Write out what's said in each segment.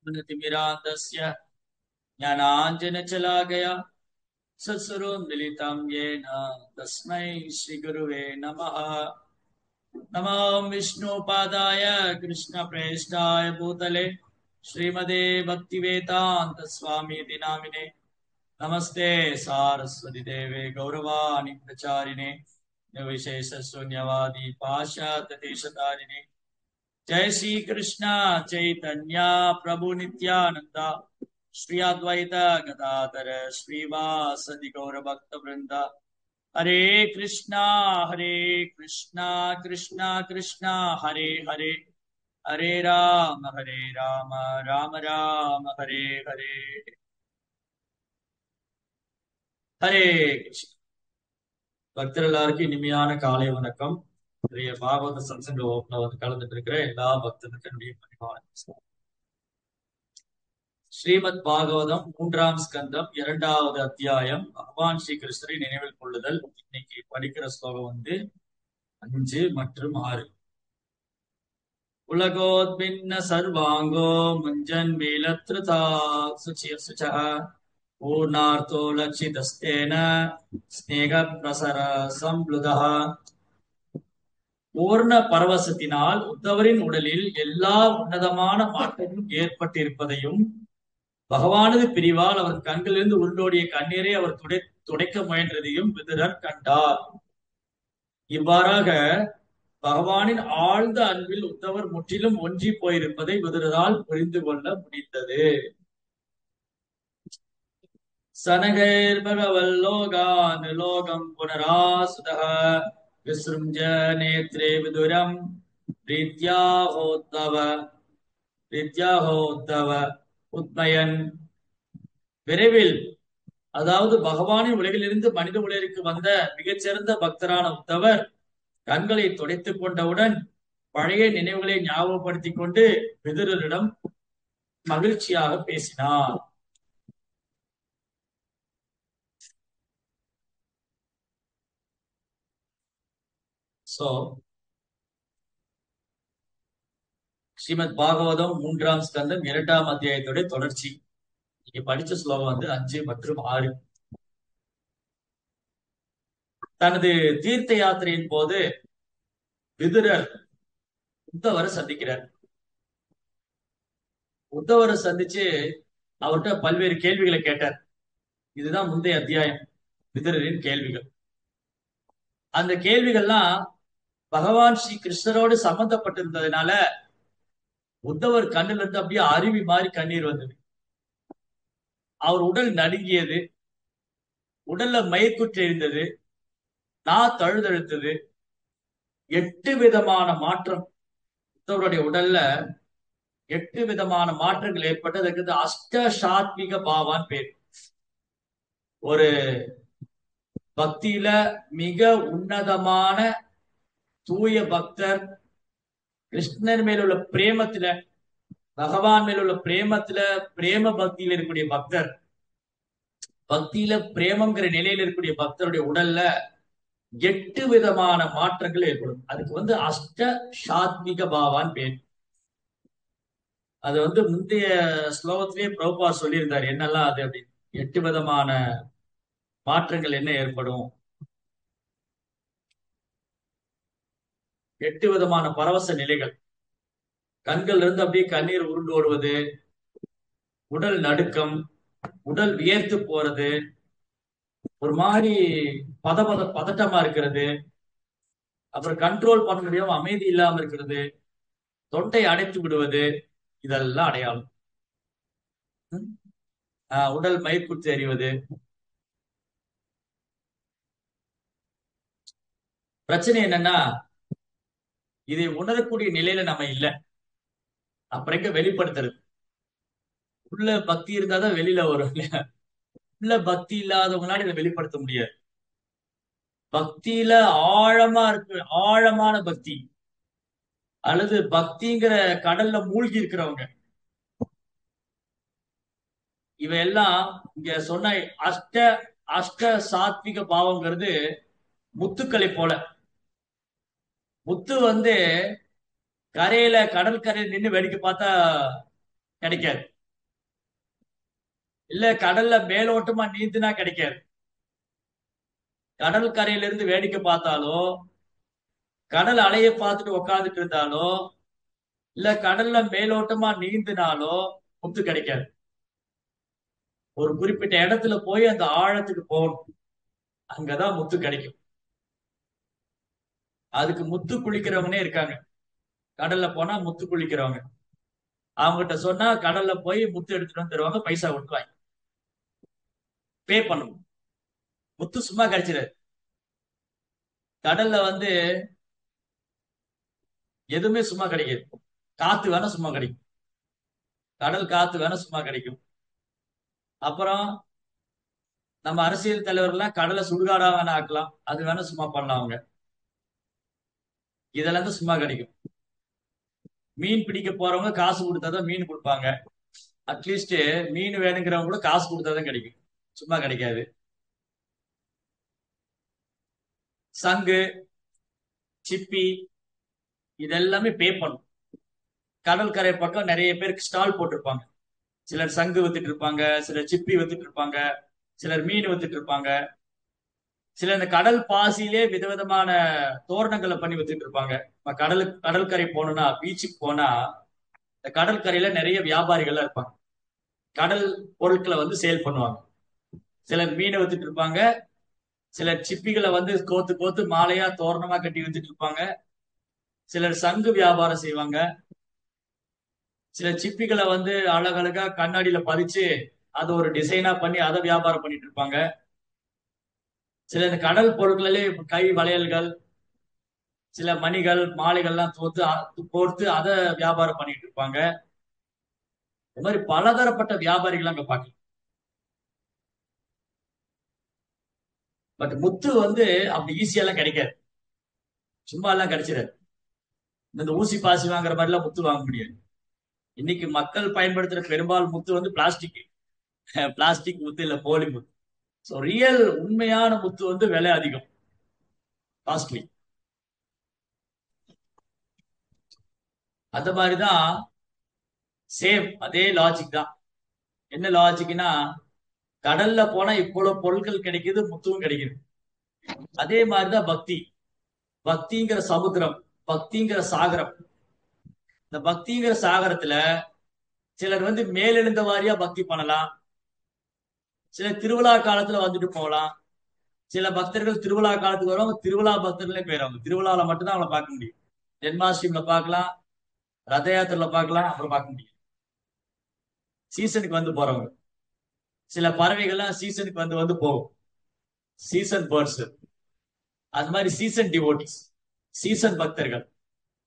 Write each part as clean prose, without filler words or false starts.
ज्ञानाञ्जनतिमिरान्धस्य ज्ञानाञ्जनशलाकया सत्स्वरूपं मिलितं येन तस्मै श्रीगुरुवे नमः। नमो विष्णुपादाय कृष्णप्रेष्ठाय भूतले श्रीमते भक्तिवेदान्त स्वामीति नामिने नमस्ते सारस्वती देवे गौरवाणी प्रचारिणे निर्विशेष शून्यवादी पाश्चात्य देशतारिणे जय श्री कृष्ण चैतन्य प्रभु नित्यानंद श्री अद्वैत गदाधर श्रीवासदि गौर भक्त वृंद हरे कृष्णा कृष्णा कृष्णा हरे हरे हरे राम राम राम हरे हरे हरे कृष्ण பக்தர் எல்லாருக்கும் இனிமையான காலை வணக்கம். இன்றைய பாகவத சத்சங்க வகுப்புல வந்து கலந்துட்டு இருக்கிற எல்லா பக்தர்களுக்கும் என்னுடைய பணிவான நமஸ்காரம். ஸ்ரீமத் பாகவதம் 3ஆம் ஸ்கந்தம் 2வது அத்தியாயம் பகவான் ஸ்ரீ கிருஷ்ணரை நினைவில் கொள்ளுதல். இன்னைக்கு படிக்கிற ஸ்லோகம் வந்து 5 மற்றும் 6. உலகோத்பின்ன சர்வாங்கோ முஞ்சன் மீலத்ருதா சுச்ச பூர்ணார்த்தோ லட்சிதஸ்தேன ஸ்நேக பிரசர சம்ப்ளுதா. பூர்ண பரவசத்தினால் உத்தவரின் உடலில் எல்லா உன்னதமான மாற்றங்களும் ஏற்பட்டிருப்பதையும் பகவானது பிரிவால் அவர் கண்களிலிருந்து உருண்டோடிய கண்ணீரை அவர் துடைக்க முயன்றதையும் விதுரர் கண்டார். இவ்வாறாக பகவானின் ஆழ்ந்த அன்பில் உத்தவர் முற்றிலும் ஒன்றி போயிருப்பதை விதுரரால் புரிந்து கொள்ள முடிந்தது. சனகைர் பகவல்லோகான் லோகம் புனராசுதः விஸ்ரும்ஜ நேத்ரே விதுரம் பிரீத்யாஹோத்தவ உத்மயன். விரைவில், அதாவது பகவானின் உலகிலிருந்து மனித உலகிற்கு வந்த மிகச்சிறந்த பக்தரான உத்தவர் கண்களை துடைத்துக் கொண்டவுடன் பழைய நினைவுகளை ஞாபகப்படுத்திக் கொண்டு விதுரரிடம் மகிழ்ச்சியாக பேசினார். ஸ்ரீமத் பாகவதம் 3ஆம் ஸ்கந்தம் 2ஆம் அத்தியாயத்துடைய தொடர்ச்சி. நீங்க படிச்ச ஸ்லோகம் வந்து 5 மற்றும் 6. தனது தீர்த்த யாத்திரையின் போது விதுரர் உத்தவரை சந்திக்கிறார். உத்தவரை சந்திச்சு அவர்கிட்ட பல்வேறு கேள்விகளை கேட்டார். இதுதான் முந்தைய அத்தியாயம், விதுரரின் கேள்விகள். அந்த கேள்விகள்லாம் பகவான் ஸ்ரீ கிருஷ்ணரோடு சம்பந்தப்பட்டிருந்ததுனால உத்தவர் கண்ணுல இருந்து அப்படியே அருவி மாதிரி கண்ணீர் வந்தது. அவர் உடல் நடுங்கியது, உடல்ல மயக்குற்று எழுந்தது, தழுதழுத்தது. 8 விதமான மாற்றம் உத்தவருடைய உடல்ல 8 விதமான மாற்றங்கள் ஏற்பட்டதுக்கு அஷ்டசாத்விக பாவான் பேர். ஒரு பக்தியில மிக உன்னதமான தூய பக்தர், கிருஷ்ணர் மேல் உள்ள பிரேமத்துல, பகவான் மேல் உள்ள பிரேமத்துல, பிரேம பக்தியில இருக்கக்கூடிய பக்தர், பக்தியில பிரேமங்கிற நிலையில இருக்கக்கூடிய பக்தருடைய உடல்ல 8 விதமான மாற்றங்கள் ஏற்படும். அதுக்கு வந்து அஷ்ட சாத்விக பாவான் பேர். அது வந்து முந்தைய ஸ்லோகத்திலேயே பிரபுபார் சொல்லியிருந்தார் என்னெல்லாம் அது அப்படின்னு. 8 விதமான மாற்றங்கள் என்ன ஏற்படும். 8 விதமான பரவச நிலைகள். கண்கள் இருந்து அப்படியே கண்ணீர் உருண்டு ஓடுவது, உடல் நடுக்கம், உடல் வியர்த்து போறது, ஒரு மாதிரி பதட்டமா இருக்கிறது, அப்புறம் கண்ட்ரோல் பண்ண முடியாம அமைதி இல்லாம இருக்கிறது, தொண்டை அடைத்து விடுவது, இதெல்லாம் அடையாளம். உடல் மயக்குற்று எறிவது. பிரச்சனை என்னன்னா, இதை உணரக்கூடிய நிலையில நம்ம இல்லை. அப்புறம் எங்க வெளிப்படுத்துறது? உள்ள பக்தி இருந்தாதான் வெளியில வரும். உள்ள பக்தி இல்லாதவங்களால இதை வெளிப்படுத்த முடியாது. பக்தியில ஆழமா இருக்கு, ஆழமான பக்தி அல்லது பக்திங்கிற கடல்ல மூழ்கி இருக்கிறவங்க, இவையெல்லாம் இங்க சொன்ன அஷ்ட சாத்விக பாவங்கிறது முத்துக்களை போல. முத்து வந்து கரையில கடற்கரையில நின்று வேடிக்கை பார்த்தா கிடைக்காது. இல்ல கடல்ல மேலோட்டமா நீந்தினா கிடைக்காது. கடல் கரையில இருந்து வேடிக்கை பார்த்தாலோ, கடல் அலையை பார்த்துட்டு உட்கார்ந்துட்டு இருந்தாலோ, இல்ல கடல்ல மேலோட்டமா நீந்தினாலோ முத்து கிடைக்காது. ஒரு குறிப்பிட்ட இடத்துல போய் அந்த ஆழத்துக்கு போகணும். அங்கதான் முத்து கிடைக்கும். அதுக்கு முத்து குளிக்கிறவனே இருக்காங்க. கடல்ல போனா முத்து குளிக்கிறவங்க. அவங்ககிட்ட சொன்னா கடல்ல போய் முத்து எடுத்துட்டு வந்து தருவாங்க. பைசா கொடுத்துவாங்க. பே பண்ணணும். முத்து சும்மா கிடைச்சிடாது. கடல்ல வந்து எதுவுமே சும்மா கிடைக்காது. காத்து வேணா சும்மா கிடைக்கும். கடல் காத்து வேணா சும்மா கிடைக்கும். அப்புறம் நம்ம அரசியல் தலைவர்கள்லாம் கடலை சுடுகாடா வேணா ஆக்கலாம். அது வேணா சும்மா பண்ணலாம் அவங்க. இதெல்லாம் தான் சும்மா கிடைக்கும். மீன் பிடிக்க போறவங்க காசு கொடுத்தாதான் மீன் கொடுப்பாங்க. அட்லீஸ்ட் மீன் வேணுங்கிறவங்க கூட காசு கொடுத்தாதான் கிடைக்கும். சும்மா கிடைக்காது. சங்கு, சிப்பி இதெல்லாமே பே பண்ணும். கடற்கரை பக்கம் நிறைய பேருக்கு ஸ்டால் போட்டிருப்பாங்க. சிலர் சங்கு வித்துட்டு இருப்பாங்க, சிலர் சிப்பி வித்துட்டு இருப்பாங்க, சிலர் மீன் வித்துட்டு இருப்பாங்க, சிலர் இந்த கடல் பாசியிலே விதவிதமான தோரணங்களை பண்ணி வித்துட்டு இருப்பாங்க. இப்ப கடற்கரை போனோம்னா, பீச்சுக்கு போனா இந்த கடற்கரையில நிறைய வியாபாரிகள் இருப்பாங்க. கடல் பொருட்களை வந்து சேல் பண்ணுவாங்க. சிலர் மீனை வித்துட்டு இருப்பாங்க, சிலர் சிப்பிகளை வந்து கோத்து கோத்து மாலையா தோரணமா கட்டி வித்துட்டு இருப்பாங்க, சிலர் சங்கு வியாபாரம் செய்வாங்க, சிலர் சிப்பிகளை வந்து அழகழகா கண்ணாடியில பதிச்சு அதை ஒரு டிசைனா பண்ணி அதை வியாபாரம் பண்ணிட்டு இருப்பாங்க. சில இந்த கடல் பொருட்களிலே கை வளையல்கள், சில மணிகள் மாலைகள்லாம் கோர்த்து அதை வியாபாரம் பண்ணிட்டு இருப்பாங்க. இந்த மாதிரி பலதரப்பட்ட வியாபாரிகள் அங்க பார்க்கலாம். பட் முத்து வந்து அப்படி ஈஸியா எல்லாம் கிடைக்காது. சும்மா எல்லாம் கிடைச்சிடாது. இந்த ஊசி பாசி வாங்குற மாதிரி எல்லாம் முத்து வாங்க முடியாது. இன்னைக்கு மக்கள் பயன்படுத்துற பெரும்பாலும் முத்து வந்து பிளாஸ்டிக். பிளாஸ்டிக் முத்து இல்ல போலி முத்து. ஸோ ரியல் உண்மையான முத்து வந்து விலை அதிகம், காஸ்ட்லி. அந்த மாதிரிதான் சேம் அதே லாஜிக் தான். என்ன லாஜிக்னா, கடல்ல போனா இவ்வளவு பொருட்கள் கிடைக்குது, முத்துவும் கிடைக்குது. அதே மாதிரிதான் பக்தி. பக்திங்கிற சமுத்திரம், பக்திங்கிற சாகரம். இந்த பக்திங்கிற சாகரத்துல சிலர் வந்து மேலெழுந்த வாரியா பக்தி பண்ணலாம். சிலர் திருவிழா காலத்துல வந்துட்டு போகலாம். சில பக்தர்கள் திருவிழா காலத்துக்கு வருவாங்க, திருவிழா பக்தர்களே போயிடுவாங்க. திருவிழால மட்டும்தான் அவங்கள பார்க்க முடியும். ஜென்மாஷ்டமில பார்க்கலாம், ரத யாத்திரையில பார்க்கலாம், அப்புறம் பார்க்க முடியும். சீசனுக்கு வந்து போறவங்க. சில பறவைகள்லாம் சீசனுக்கு வந்து வந்து போகும். Season birds. அது மாதிரி சீசன் டிவோட்டிஸ், சீசன் பக்தர்கள்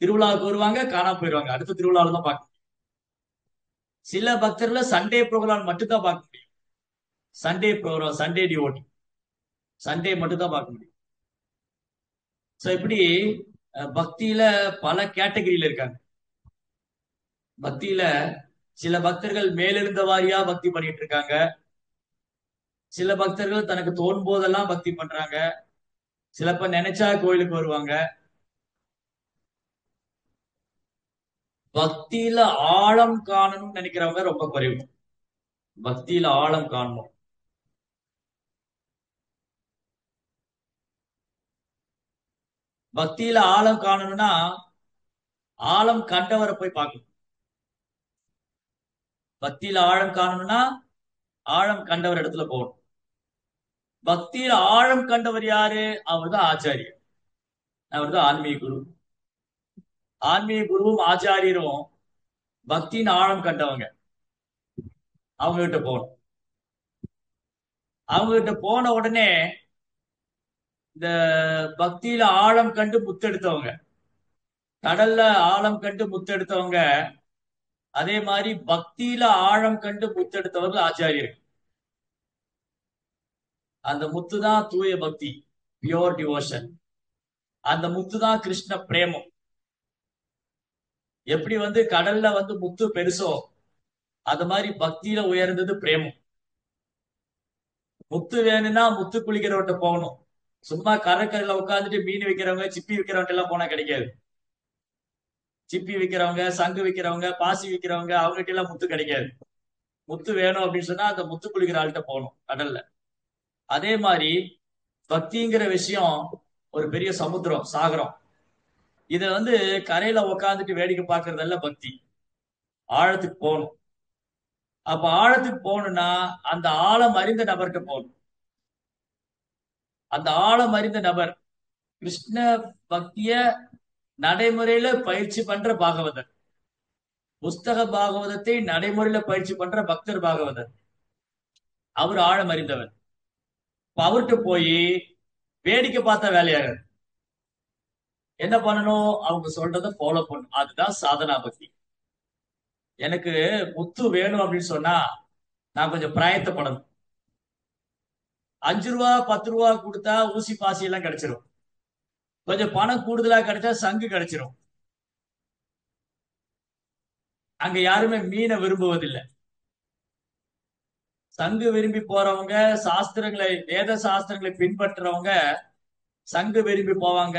திருவிழாவுக்கு வருவாங்க, காணாம போயிடுவாங்க. அடுத்த திருவிழாவில தான் பார்க்க முடியும். சில பக்தர்களை சண்டே ப்ரோக்ராம் மட்டும் தான் பார்க்க முடியும். சண்டே ப்ரோக்ராம், சண்டே டிவோட்டி, சண்டே மட்டும் தான் பார்க்க முடியும். சோ இப்படி பக்தியில பல கேட்டகரியில இருக்காங்க. பக்தியில சில பக்தர்கள் மேலெழுந்த வாரியா பக்தி பண்ணிட்டு இருக்காங்க. சில பக்தர்கள் தனக்கு தோணும் போதெல்லாம் பக்தி பண்றாங்க. சிலப்ப நினைச்சா கோயிலுக்கு வருவாங்க. பக்தியில ஆழம் காணணும்னு நினைக்கிறவங்க ரொம்ப குறைவு. பக்தியில ஆழம் காணணும். பக்தியில ஆழம் காணணும்னா ஆழம் கண்டவரை போய் பார்க்கணும். பக்தியில ஆழம் காணணும்னா ஆழம் கண்டவர் இடத்துல போகணும். பக்தியில ஆழம் கண்டவர் யாரு? அவர் தான் ஆச்சாரியர். அவர் தான் ஆன்மீக குரு. ஆன்மீக குருவும் ஆச்சாரியரும் பக்தியின் ஆழம் கண்டவங்க. அவங்க கிட்ட போகணும். அவங்க கிட்ட போன உடனே இந்த பக்தியில ஆழம் கண்டு முத்தெடுத்தவங்க, கடல்ல ஆழம் கண்டு முத்தெடுத்தவங்க, அதே மாதிரி பக்தியில ஆழம் கண்டு முத்தெடுத்தவர்கள் ஆச்சாரியர்கள். அந்த முத்து தான் தூய பக்தி, பியோர் டிவோஷன். அந்த முத்து தான் கிருஷ்ண பிரேமம். எப்படி வந்து கடல்ல வந்து முத்து பெருசோ, அது மாதிரி பக்தியில உயர்ந்தது பிரேமம். முத்து வேணும்னா முத்து குளிக்கிறவட்ட போகணும். சும்மா கடற்கரையில உட்காந்துட்டு மீன் விற்கிறவங்க, சிப்பி விற்கிறவங்க எல்லாம் போனா கிடைக்காது. சிப்பி விற்கிறவங்க, சங்கு விற்கிறவங்க, பாசி விற்கிறவங்க, அவங்ககிட்ட எல்லாம் முத்து கிடைக்காது. முத்து வேணும் அப்படின்னு சொன்னா அந்த முத்து குளிக்கிற ஆள்கிட்ட போகணும் கடல்ல. அதே மாதிரி பக்திங்கிற விஷயம் ஒரு பெரிய சமுத்திரம், சாகரம். இத கரையில உக்காந்துட்டு வேடிக்கை பார்க்கறதல்ல பக்தி. ஆழத்துக்கு போகணும். அப்ப ஆழத்துக்கு போகணும்னா அந்த ஆழம் அறிந்த நபர்கிட்ட போகணும். அந்த ஆழம் அறிந்த நபர் கிருஷ்ண பக்திய நடைமுறையில பயிற்சி பண்ற பாகவதர், புஸ்தக பாகவதத்தை நடைமுறையில பயிற்சி பண்ற பக்தர் பாகவதர், அவர் ஆழம் அறிந்தவர். அவர்கிட்ட போய் வேடிக்கை பார்த்தா வேலையாகாது. என்ன பண்ணணும்? அவங்க சொல்றத ஃபாலோ பண்ணணும். அதுதான் சாதனா பக்தி. எனக்கு முத்து வேணும் அப்படின்னு சொன்னா நான் கொஞ்சம் பிரயத்தப்படணும். 5 ரூபா 10 ரூபா கொடுத்தா ஊசி பாசி எல்லாம் கிடைச்சிரும். கொஞ்சம் பணம் கூடுதலா கிடைச்சா சங்கு கிடைச்சிரும். அங்க யாருமே மீனை விரும்புவதில்லை. சங்கு விரும்பி போறவங்க, சாஸ்திரங்களை வேத சாஸ்திரங்களை பின்பற்றுறவங்க சங்கு விரும்பி போவாங்க,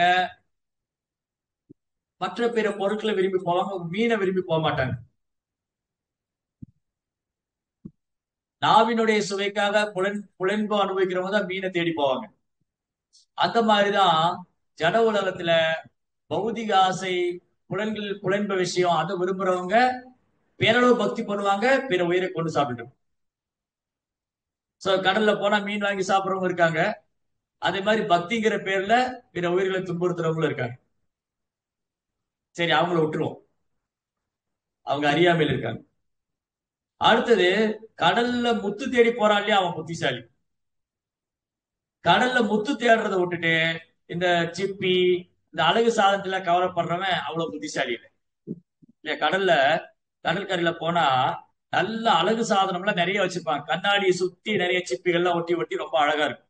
மற்ற பிற பொருட்களை விரும்பி போவாங்க, மீனை விரும்பி போக மாட்டாங்க. நாவினுடைய சுவைக்காக புலன்பு அனுபவிக்கிறவங்க தான் மீனை தேடி போவாங்க. அந்த மாதிரிதான் ஜட உலகத்துல பௌதிக ஆசை, புலன்ப விஷயம் அதை விரும்புறவங்க பேரளவு பக்தி பண்ணுவாங்க, பிற உயிரை கொண்டு சாப்பிட்டு. சோ கடல்ல போனா மீன் வாங்கி சாப்பிடுறவங்க இருக்காங்க. அதே மாதிரி பக்திங்கிற பேர்ல பிற உயிர்களை துன்புறுத்துறவங்களும் இருக்காங்க. சரி, அவங்கள விட்டுருவோம், அவங்க அறியாமையில் இருக்காங்க. அடுத்தது, கடல்ல முத்து தேடி போறான் இல்லையா, அவன் புத்திசாலி. கடல்ல முத்து தேடுறதை விட்டுட்டு இந்த சிப்பி, இந்த அழகு சாதனத்துல கவலைப்படுறவன் அவ்வளவு புத்திசாலி இல்லை. இல்லையா? கடற்கரையில போனா நல்ல அழகு சாதனம்லாம் நிறைய வச்சிருப்பாங்க. கண்ணாடியை சுத்தி நிறைய சிப்பிகள்லாம் ஒட்டி ஒட்டி ரொம்ப அழகா இருக்கும்.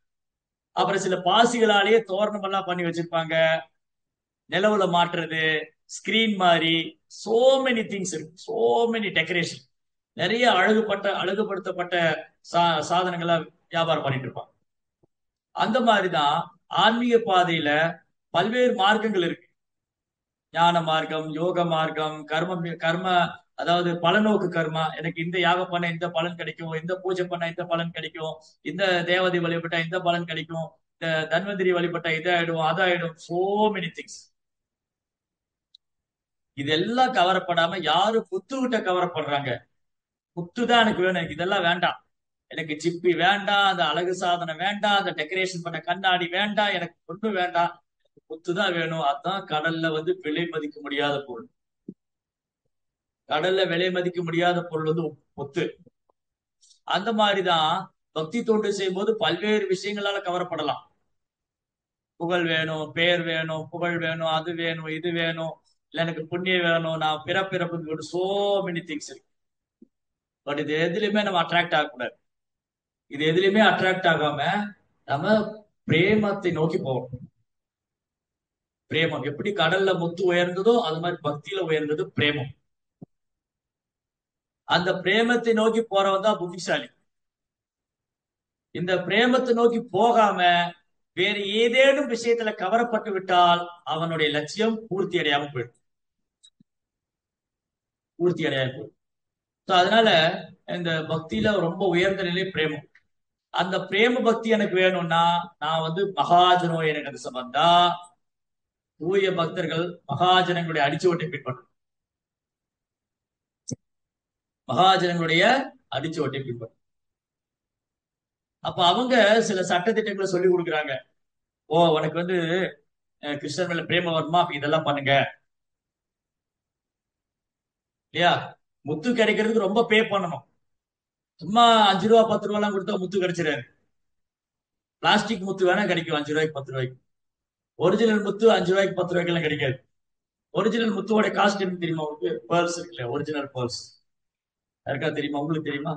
அப்புறம் சில பாசிகளாலேயே தோரணம் எல்லாம் பண்ணி வச்சிருப்பாங்க. நிலவுல மாட்டுறது, ஸ்கிரீன் மாதிரி, சோ மெனி திங்ஸ் இருக்கு, சோ மெனி டெக்கரேஷன். நிறைய அழகுபடுத்தப்பட்ட சாதனங்களா வியாபாரம் பண்ணிட்டு இருப்பாங்க. அந்த மாதிரிதான் ஆன்மீக பாதையில பல்வேறு மார்க்கங்கள் இருக்கு. ஞான மார்க்கம், யோக மார்க்கம், கர்ம, அதாவது பலநோக்கு கர்மா. எனக்கு இந்த யாகம் பண்ண இந்த பலன் கிடைக்கும், இந்த பூஜை பண்ண இந்த பலன் கிடைக்கும், இந்த தேவதை வழிபட்டா இந்த பலன் கிடைக்கும், இந்த தன்வந்திரி வழிபட்டா இதாயிடும் அதாயிடும், சோ மெனி திங்ஸ். இதெல்லாம் கவரப்படாம யாரு புத்துகிட்ட கவரப்படுறாங்க? புத்து தான் எனக்கு வேணும், எனக்கு இதெல்லாம் வேண்டாம், எனக்கு சிப்பி வேண்டாம், அந்த அழகு சாதனம் வேண்டாம், அந்த டெக்கரேஷன் பண்ண கண்ணாடி வேண்டாம், எனக்கு ஒண்ணு வேண்டாம், முத்து தான் வேணும். அதுதான் கடல்ல விலை மதிக்க முடியாத பொருள். கடல்ல விலை மதிக்க முடியாத பொருள் முத்து. அந்த மாதிரிதான் பக்தி தொண்டு செய்யும் போது பல்வேறு விஷயங்களால கவரப்படலாம். புகழ் வேணும், பேர் வேணும், புகழ் வேணும், அது வேணும், இது வேணும், இல்ல எனக்கு புண்ணியம் வேணும், நான் பிறப்பு சோ மெனி திங்ஸ் இருக்கு. பட் இது எதுலையுமே நம்ம அட்ராக்ட் ஆகக்கூடாது. இது எதுலையுமே அட்ராக்ட் ஆகாம நம்ம பிரேமத்தை நோக்கி போகணும். பிரேமம் எப்படி கடல்ல முத்து உயர்ந்ததோ அது மாதிரி பக்தியில உயர்ந்தது பிரேமம். அந்த பிரேமத்தை நோக்கி போறவன் தான் புத்திசாலி. இந்த பிரேமத்தை நோக்கி போகாம வேறு ஏதேனும் விஷயத்துல கவரப்பட்டு விட்டால் அவனுடைய லட்சியம் பூர்த்தி அடையாம போயிடும். அதனால இந்த பக்தியில ரொம்ப உயர்ந்த நிலை பிரேமம். அந்த பிரேம பக்தி எனக்கு வேணும்னா நான் மகாஜனோ எனக்கு சம்பந்தா தூய பக்தர்கள் மகாஜனங்களுடைய அடிச்சுவட்டை பின்பற்றணும். மகாஜனங்களுடைய அடிச்சுவட்டை பின்பற்றணும். அப்ப அவங்க சில சட்டத்திட்டங்களை சொல்லி கொடுக்குறாங்க. ஓ, உனக்கு கிருஷ்ணன் மேல பிரேம வருமா, இதெல்லாம் பண்ணுங்க இல்லையா? முத்து கிடைக்கிறதுக்கு ரொம்ப பே பண்ணணும். சும்மா 5 ரூபா 10 ரூபா எல்லாம் கொடுத்தா முத்து கிடைச்சிடாரு. பிளாஸ்டிக் முத்து வேணா கிடைக்கும் 5 ரூபாய்க்கு 10 ரூபாய்க்கு. ஒரிஜினல் முத்து 5 ரூபாய்க்கு 10 ரூபாய்க்கு எல்லாம் கிடைக்காது. ஒரிஜினல் முத்துவோட காஸ்ட் என்ன தெரியுமா உங்களுக்கு? பேர்ஸ் இருக்குல்ல, ஒரிஜினல் பேர்ஸ் யாருக்கா தெரியுமா? உங்களுக்கு தெரியுமா?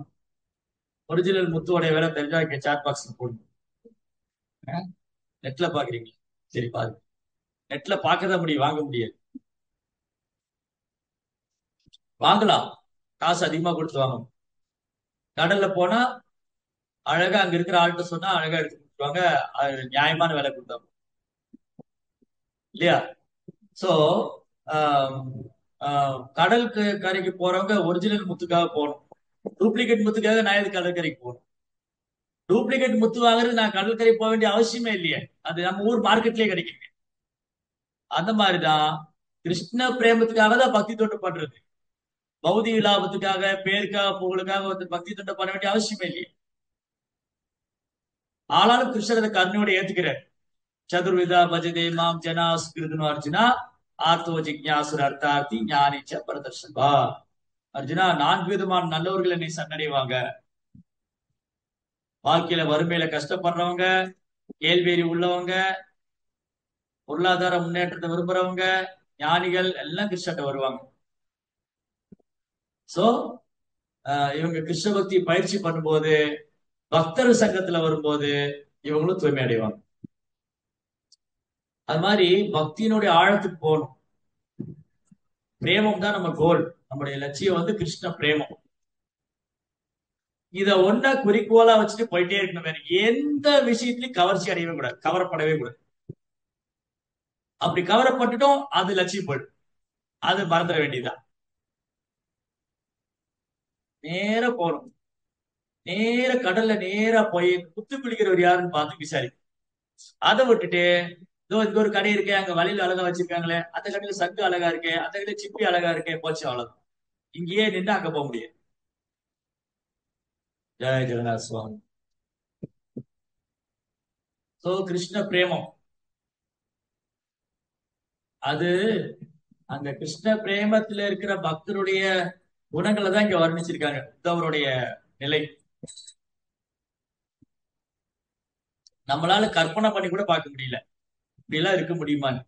ஒரிஜினல் முத்துவோட வேலை தெரிஞ்சா சாட் பாக்ஸ்ல போடுங்க. நெட்ல பாக்குறீங்க? சரி பாருங்க. நெட்ல பார்க்கதான் முடியும், வாங்க முடியாது. வாங்கலாம், காசு அதிகமா கொடுத்து வாங்கணும். கடல்ல போனா அழகா அங்க இருக்கிற ஆள்கிட்ட சொன்னா அழகா எடுத்து கொடுத்துருவாங்க. அது நியாயமான விலை கொடுத்தாங்க இல்லையா? சோ கடலுக்கு கரைக்கு போறவங்க ஒரிஜினல் முத்துக்காக போகணும். டூப்ளிகேட் முத்துக்காக நான் எது கடற்கரைக்கு போகணும்? டூப்ளிகேட் முத்து வாங்குறது நான் கடற்கரை போக வேண்டிய அவசியமே இல்லையே, அது நம்ம ஊர் மார்க்கெட்லயே கிடைக்குங்க. அந்த மாதிரிதான் கிருஷ்ண பிரேமத்துக்காக தான் பக்தி தொண்டு பண்றது. பௌதிக லாபத்துக்காக, பேருக்காக, புகழுக்காக வந்து பக்தி தொண்டு பண்ண வேண்டிய அவசியமே இல்லையே. ஆனாலும் கிருஷ்ணர் அதை கருணையோட ஏத்துக்கிறார். சதுர்விதா பஜதே மாம் ஜனா சுகிருதுனு அர்ஜுனா ஆர்த்தோ ஜிக்ஞாசுர அர்த்தார்த்தி ஞானிச்ச பரதர்ஷபா. அர்ஜுனா, 4 விதமான நல்லவர்கள் என்னை சன்னடைவாங்க. வாழ்க்கையில வறுமையில கஷ்டப்படுறவங்க, கேள்வியறி உள்ளவங்க, பொருளாதார முன்னேற்றத்தை விரும்புறவங்க, ஞானிகள் எல்லாம் கிருஷ்ணர்ட்ட வருவாங்க. சோ இவங்க கிருஷ்ண பக்தி பயிற்சி பண்ணும்போது, பக்தர் சங்கத்துல வரும்போது இவங்களும் தூய்மை அடைவாங்க. அது மாதிரி பக்தியினுடைய ஆழத்துக்கு போகணும். பிரேமம் தான் நம்ம கோல். நம்முடைய லட்சியம் வந்து கிருஷ்ண பிரேமம். இத ஒன்ன குறிக்கோளா வச்சுட்டு போயிட்டே இருக்கணும். வேற எந்த விஷயத்திலையும் கவர்ச்சி அடையவே கூடாது, கவரப்படவே கூடாது. அப்படி கவரப்பட்டுட்டோம், அது லட்சியம் போயிடும், அது மறந்துட வேண்டியதுதான். நேர போகணும். நேர கடல்ல நேரா போய் குத்து பிடிக்கிறவர் யாருன்னு பார்த்து விசாரி. அதை விட்டுட்டு இதோ இங்க ஒரு கடை இருக்கே, அங்க வழியில அழகா வச்சிருக்காங்களே, அந்த கடையில சங்கு அழகா இருக்கே, அந்த கடையில சிப்பி அழகா இருக்கே, போச்சு அவ்வளவு. இங்கேயே நின்று அங்க போக முடியாது. ஜெய ஜெகநாத் சுவாமி. சோ கிருஷ்ண பிரேமம் அது, அந்த கிருஷ்ண பிரேமத்துல இருக்கிற பக்தருடைய குணங்களை தான் இங்க வர்ணிச்சிருக்காங்க. உத்தவருடைய நிலை நம்மளால கற்பனை பண்ணி கூட பார்க்க முடியல, இப்படி எல்லாம் இருக்க முடியுமான்னு.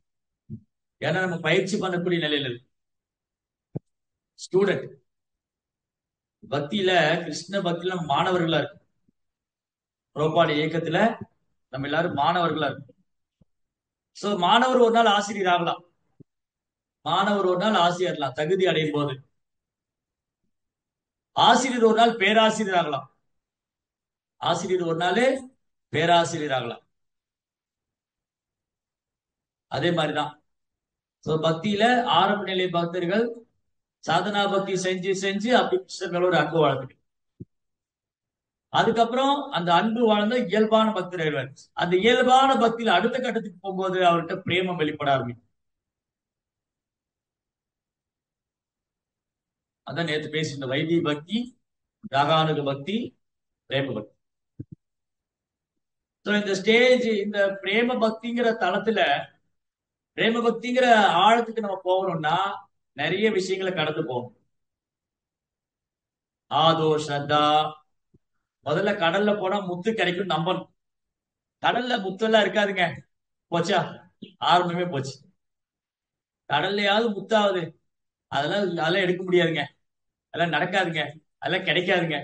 ஏன்னா நம்ம பயிற்சி பண்ணக்கூடிய நிலையில இருக்கு. ஸ்டூடெண்ட் பக்தியில, கிருஷ்ண பக்தியில நம்ம மாணவர்களா இருக்கு. புரோபாட இயக்கத்துல நம்ம எல்லாரும் மாணவர்களா இருக்கும். சோ மாணவர் ஒரு நாள் ஆசிரியர் ஆகலாம், மாணவர் ஒரு நாள் ஆசிரியர்லாம் தகுதி அடையும் போது. ஆசிரியர் ஒரு நாள் பேராசிரியர் ஆகலாம், ஆசிரியர் ஒரு நாள் பேராசிரியர் ஆகலாம். அதே மாதிரிதான் சோ பக்தியில ஆரம்ப நிலை பக்தர்கள் சாதனா பக்தி செஞ்சு செஞ்சு அப்படி கிருஷ்ணர்களோட அன்பு வளர்த்துட்டு, அதுக்கப்புறம் அந்த அன்பு வாழ்ந்த இயல்பான பக்தர் ஆயிடுவார். அந்த இயல்பான பக்தியில அடுத்த கட்டத்துக்கு போகும்போது அவர்கிட்ட பிரேமம் வெளிப்பட ஆரம்பிக்கும். அதான் நேற்று பேசின வைத்திய பக்தி, ராகானுக பக்தி, பிரேம பக்தி. இந்த ஸ்டேஜ், இந்த பிரேம பக்திங்கிற தளத்துல, பிரேம பக்திங்கிற ஆழத்துக்கு நம்ம போகணும்னா நிறைய விஷயங்களை கடந்து போகணும். ஆதோ ஸ்ரத்தா. முதல்ல கடல்ல போனா முத்து கிடைக்கும் நம்பணும். கடல்ல முத்து எல்லாம் இருக்காதுங்க, போச்சா, ஆரம்பமே போச்சு. கடல்லையாவது முத்தாவது, அதெல்லாம் எடுக்க முடியாதுங்க, அதெல்லாம் நடக்காதுங்க, அதெல்லாம் கிடைக்காதுங்க.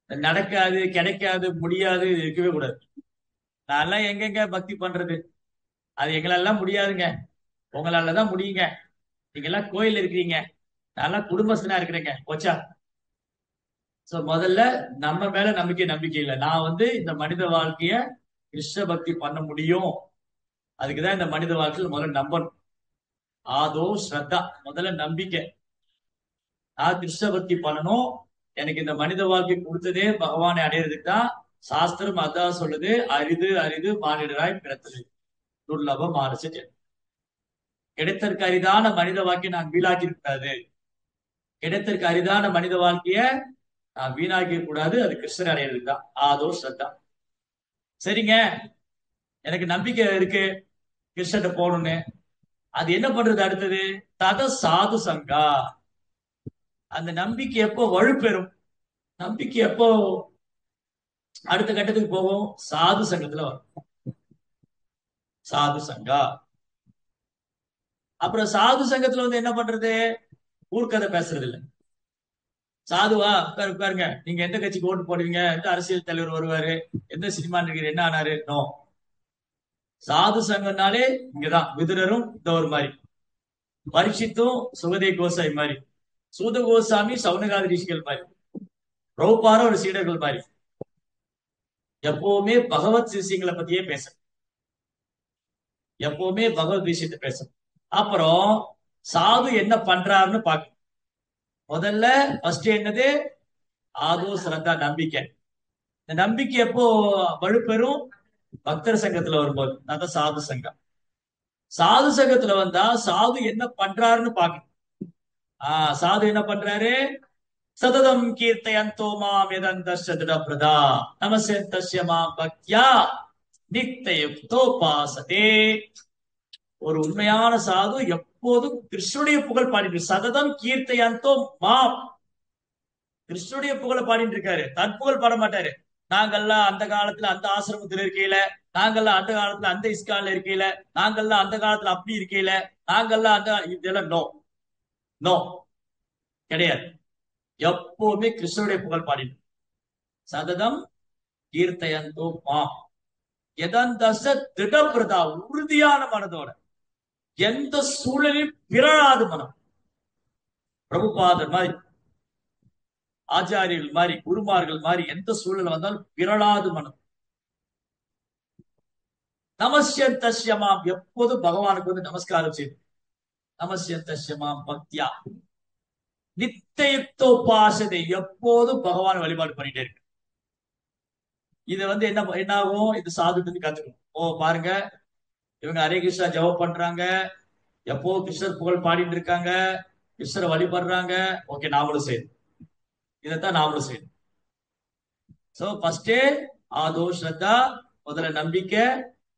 நடக்காது, கிடைக்காது, முடியாது, இது இருக்கவே கூடாது. நான்லாம் எங்கெங்க பக்தி பண்றது, அது எங்களாலாம் முடியாதுங்க, உங்களாலதான் முடியுங்க, நீங்க எல்லாம் கோயில் இருக்கிறீங்க, நான்லாம் குடும்பஸ்தனா இருக்கிறேங்க, போச்சா. சோ முதல்ல நம்ம மேல நம்பிக்கை இல்லை. நான் வந்து இந்த மனித வாழ்க்கைய கிருஷ்ண பக்தி பண்ண முடியும், அதுக்குதான் இந்த மனித வாழ்க்கையில முதல்ல நம்பணும். ஆதோ ஸ்ரத்தா, முதல்ல நம்பிக்கை. நான் கிருஷ்ண பக்தி பண்ணணும், எனக்கு இந்த மனித வாழ்க்கை கொடுத்ததே பகவானை அடையிறதுக்கு தான். சாஸ்திரம் அதான் சொல்லுது, அரிது அரிது மானிடராய் பிறத்தது துர்லபம் மானச ஜென்மம். கிடைத்தற்கு அரிதான மனித வாழ்க்கையை நான் வீணாக்கி கூடாது, கிடைத்தற்கு அரிதான மனித வாழ்க்கைய நான் வீணாக்கி கூடாது, அது கிருஷ்ணர் அடையிறதுக்கு தான். ஆதோ ஸ்ரத்தா. சரிங்க, எனக்கு நம்பிக்கை இருக்கு கிருஷ்ணர்ட்ட போகணும்னு. அது என்ன பண்றது அடுத்தது? தத சாது சங்கா. அந்த நம்பிக்கை எப்போ வலுப்பெறும், நம்பிக்கை எப்போ அடுத்த கட்டத்துக்கு போகும்? சாது சங்கத்துல வரும். சாது சங்கா. அப்புறம் சாது சங்கத்துல வந்து என்ன பண்றது? ஊர்க்கதை பேசுறது இல்ல. சாதுவா உட்காருங்க, நீங்க எந்த கட்சிக்கு ஓட்டு போடுவீங்க, எந்த அரசியல் தலைவர் வருவாரு, எந்த சினிமா நடிகர் என்ன ஆனாரு, நோ. சாது சங்கம்னாலே இங்கதான் விதுரரும் இந்த ஒரு மாதிரி, பரீட்சித்தும் சுகதே கோசாய் மாதிரி, சூத கோசாமி சவுனகாதி ரிஷிகள் மாதிரி, ரோபார ஒரு சீடர்கள் மாதிரி, எப்பவுமே பகவத் விஷயங்களை பத்தியே பேச, எப்பவுமே பகவத் விஷயத்தை பேசணும். அப்புறம் சாது என்ன பண்றாருன்னு பாக்க. முதல்ல ஃபர்ஸ்ட் என்னது? ஆதோ ஸ்ரத்தா நம்பிக்கை. இந்த நம்பிக்கை எப்போ வலுப்பெறும்? பக்தர் சங்கத்துல வரும்போது. அதான் சாது சங்கம். சாது சங்கத்துல வந்தா சாது என்ன பண்றாருன்னு பாக்கணும். சாது என்ன பண்றாரு? சததம் கீர்த்தயந்தோ மாம் யதந்தஸ்ய திடப்ரதா நமஸ்யந்தஸ்ய மாம் பக்த்யா நிக்தயுக்தோபாசதே. ஒரு உண்மையான சாது எப்போதும் கிருஷ்ணனுடைய புகழ் பாடிட்டு சததம் கீர்த்தயந்தோ மாம். கிருஷ்ணனுடைய புகழை பாடிட்டு இருக்காரு, தன் புகழ் பாட மாட்டாரு. நாங்கெல்லாம் அந்த காலத்துல அந்த ஆசிரமத்துல இருக்கையில, நாங்கெல்லாம் அந்த காலத்துல அந்த இஸ்கான்ல இருக்கையில, நாங்கெல்லாம் அந்த காலத்துல அப்படி இருக்கையில, நாங்கெல்லாம் அந்த இதெல்லாம் நோ, நோ, கிடையாது. எப்பவுமே கிருஷ்ணனுடைய புகழ் பாடிட்டு சததம் கீர்த்தயந்தோ மாம் எதந்தச திடபிரதா, உறுதியான மனதோட, எந்த சூழலில் பிறழாது மனம். பிரபுபாதர் மாதிரி, ஆச்சாரியர்கள் மாதிரி, குருமார்கள் மாதிரி எந்த சூழல் வந்தாலும் பிறழாது மனம். நமஸ்யன் தஸ்யமாம், எப்போதும் பகவானுக்கு வந்து நமஸ்காரம் செய்து நமஸ்யன் தஸ்யமாம் பக்தியா நித்தியுக்தோபாசதை, எப்போதும் பகவான் வழிபாடு பண்ணிட்டே இருக்கு. இது வந்து என்ன ஆகும்? இது சாதுட்டு இருந்து கத்துக்கணும். பாருங்க, இவங்க ஹரே கிருஷ்ணா ஜெபம் பண்றாங்க, எப்போ கிருஷ்ணர் புகழ் பாடிட்டு இருக்காங்க, கிருஷ்ணரை வழிபடுறாங்க. ஓகே, நாமளும் செய்யணும். இதைத்தான் நாமளும் செய்யணும். சோ ஃபர்ஸ்ட் ஆதோ ஸ்ரத்தா, முதல்ல நம்பிக்கை.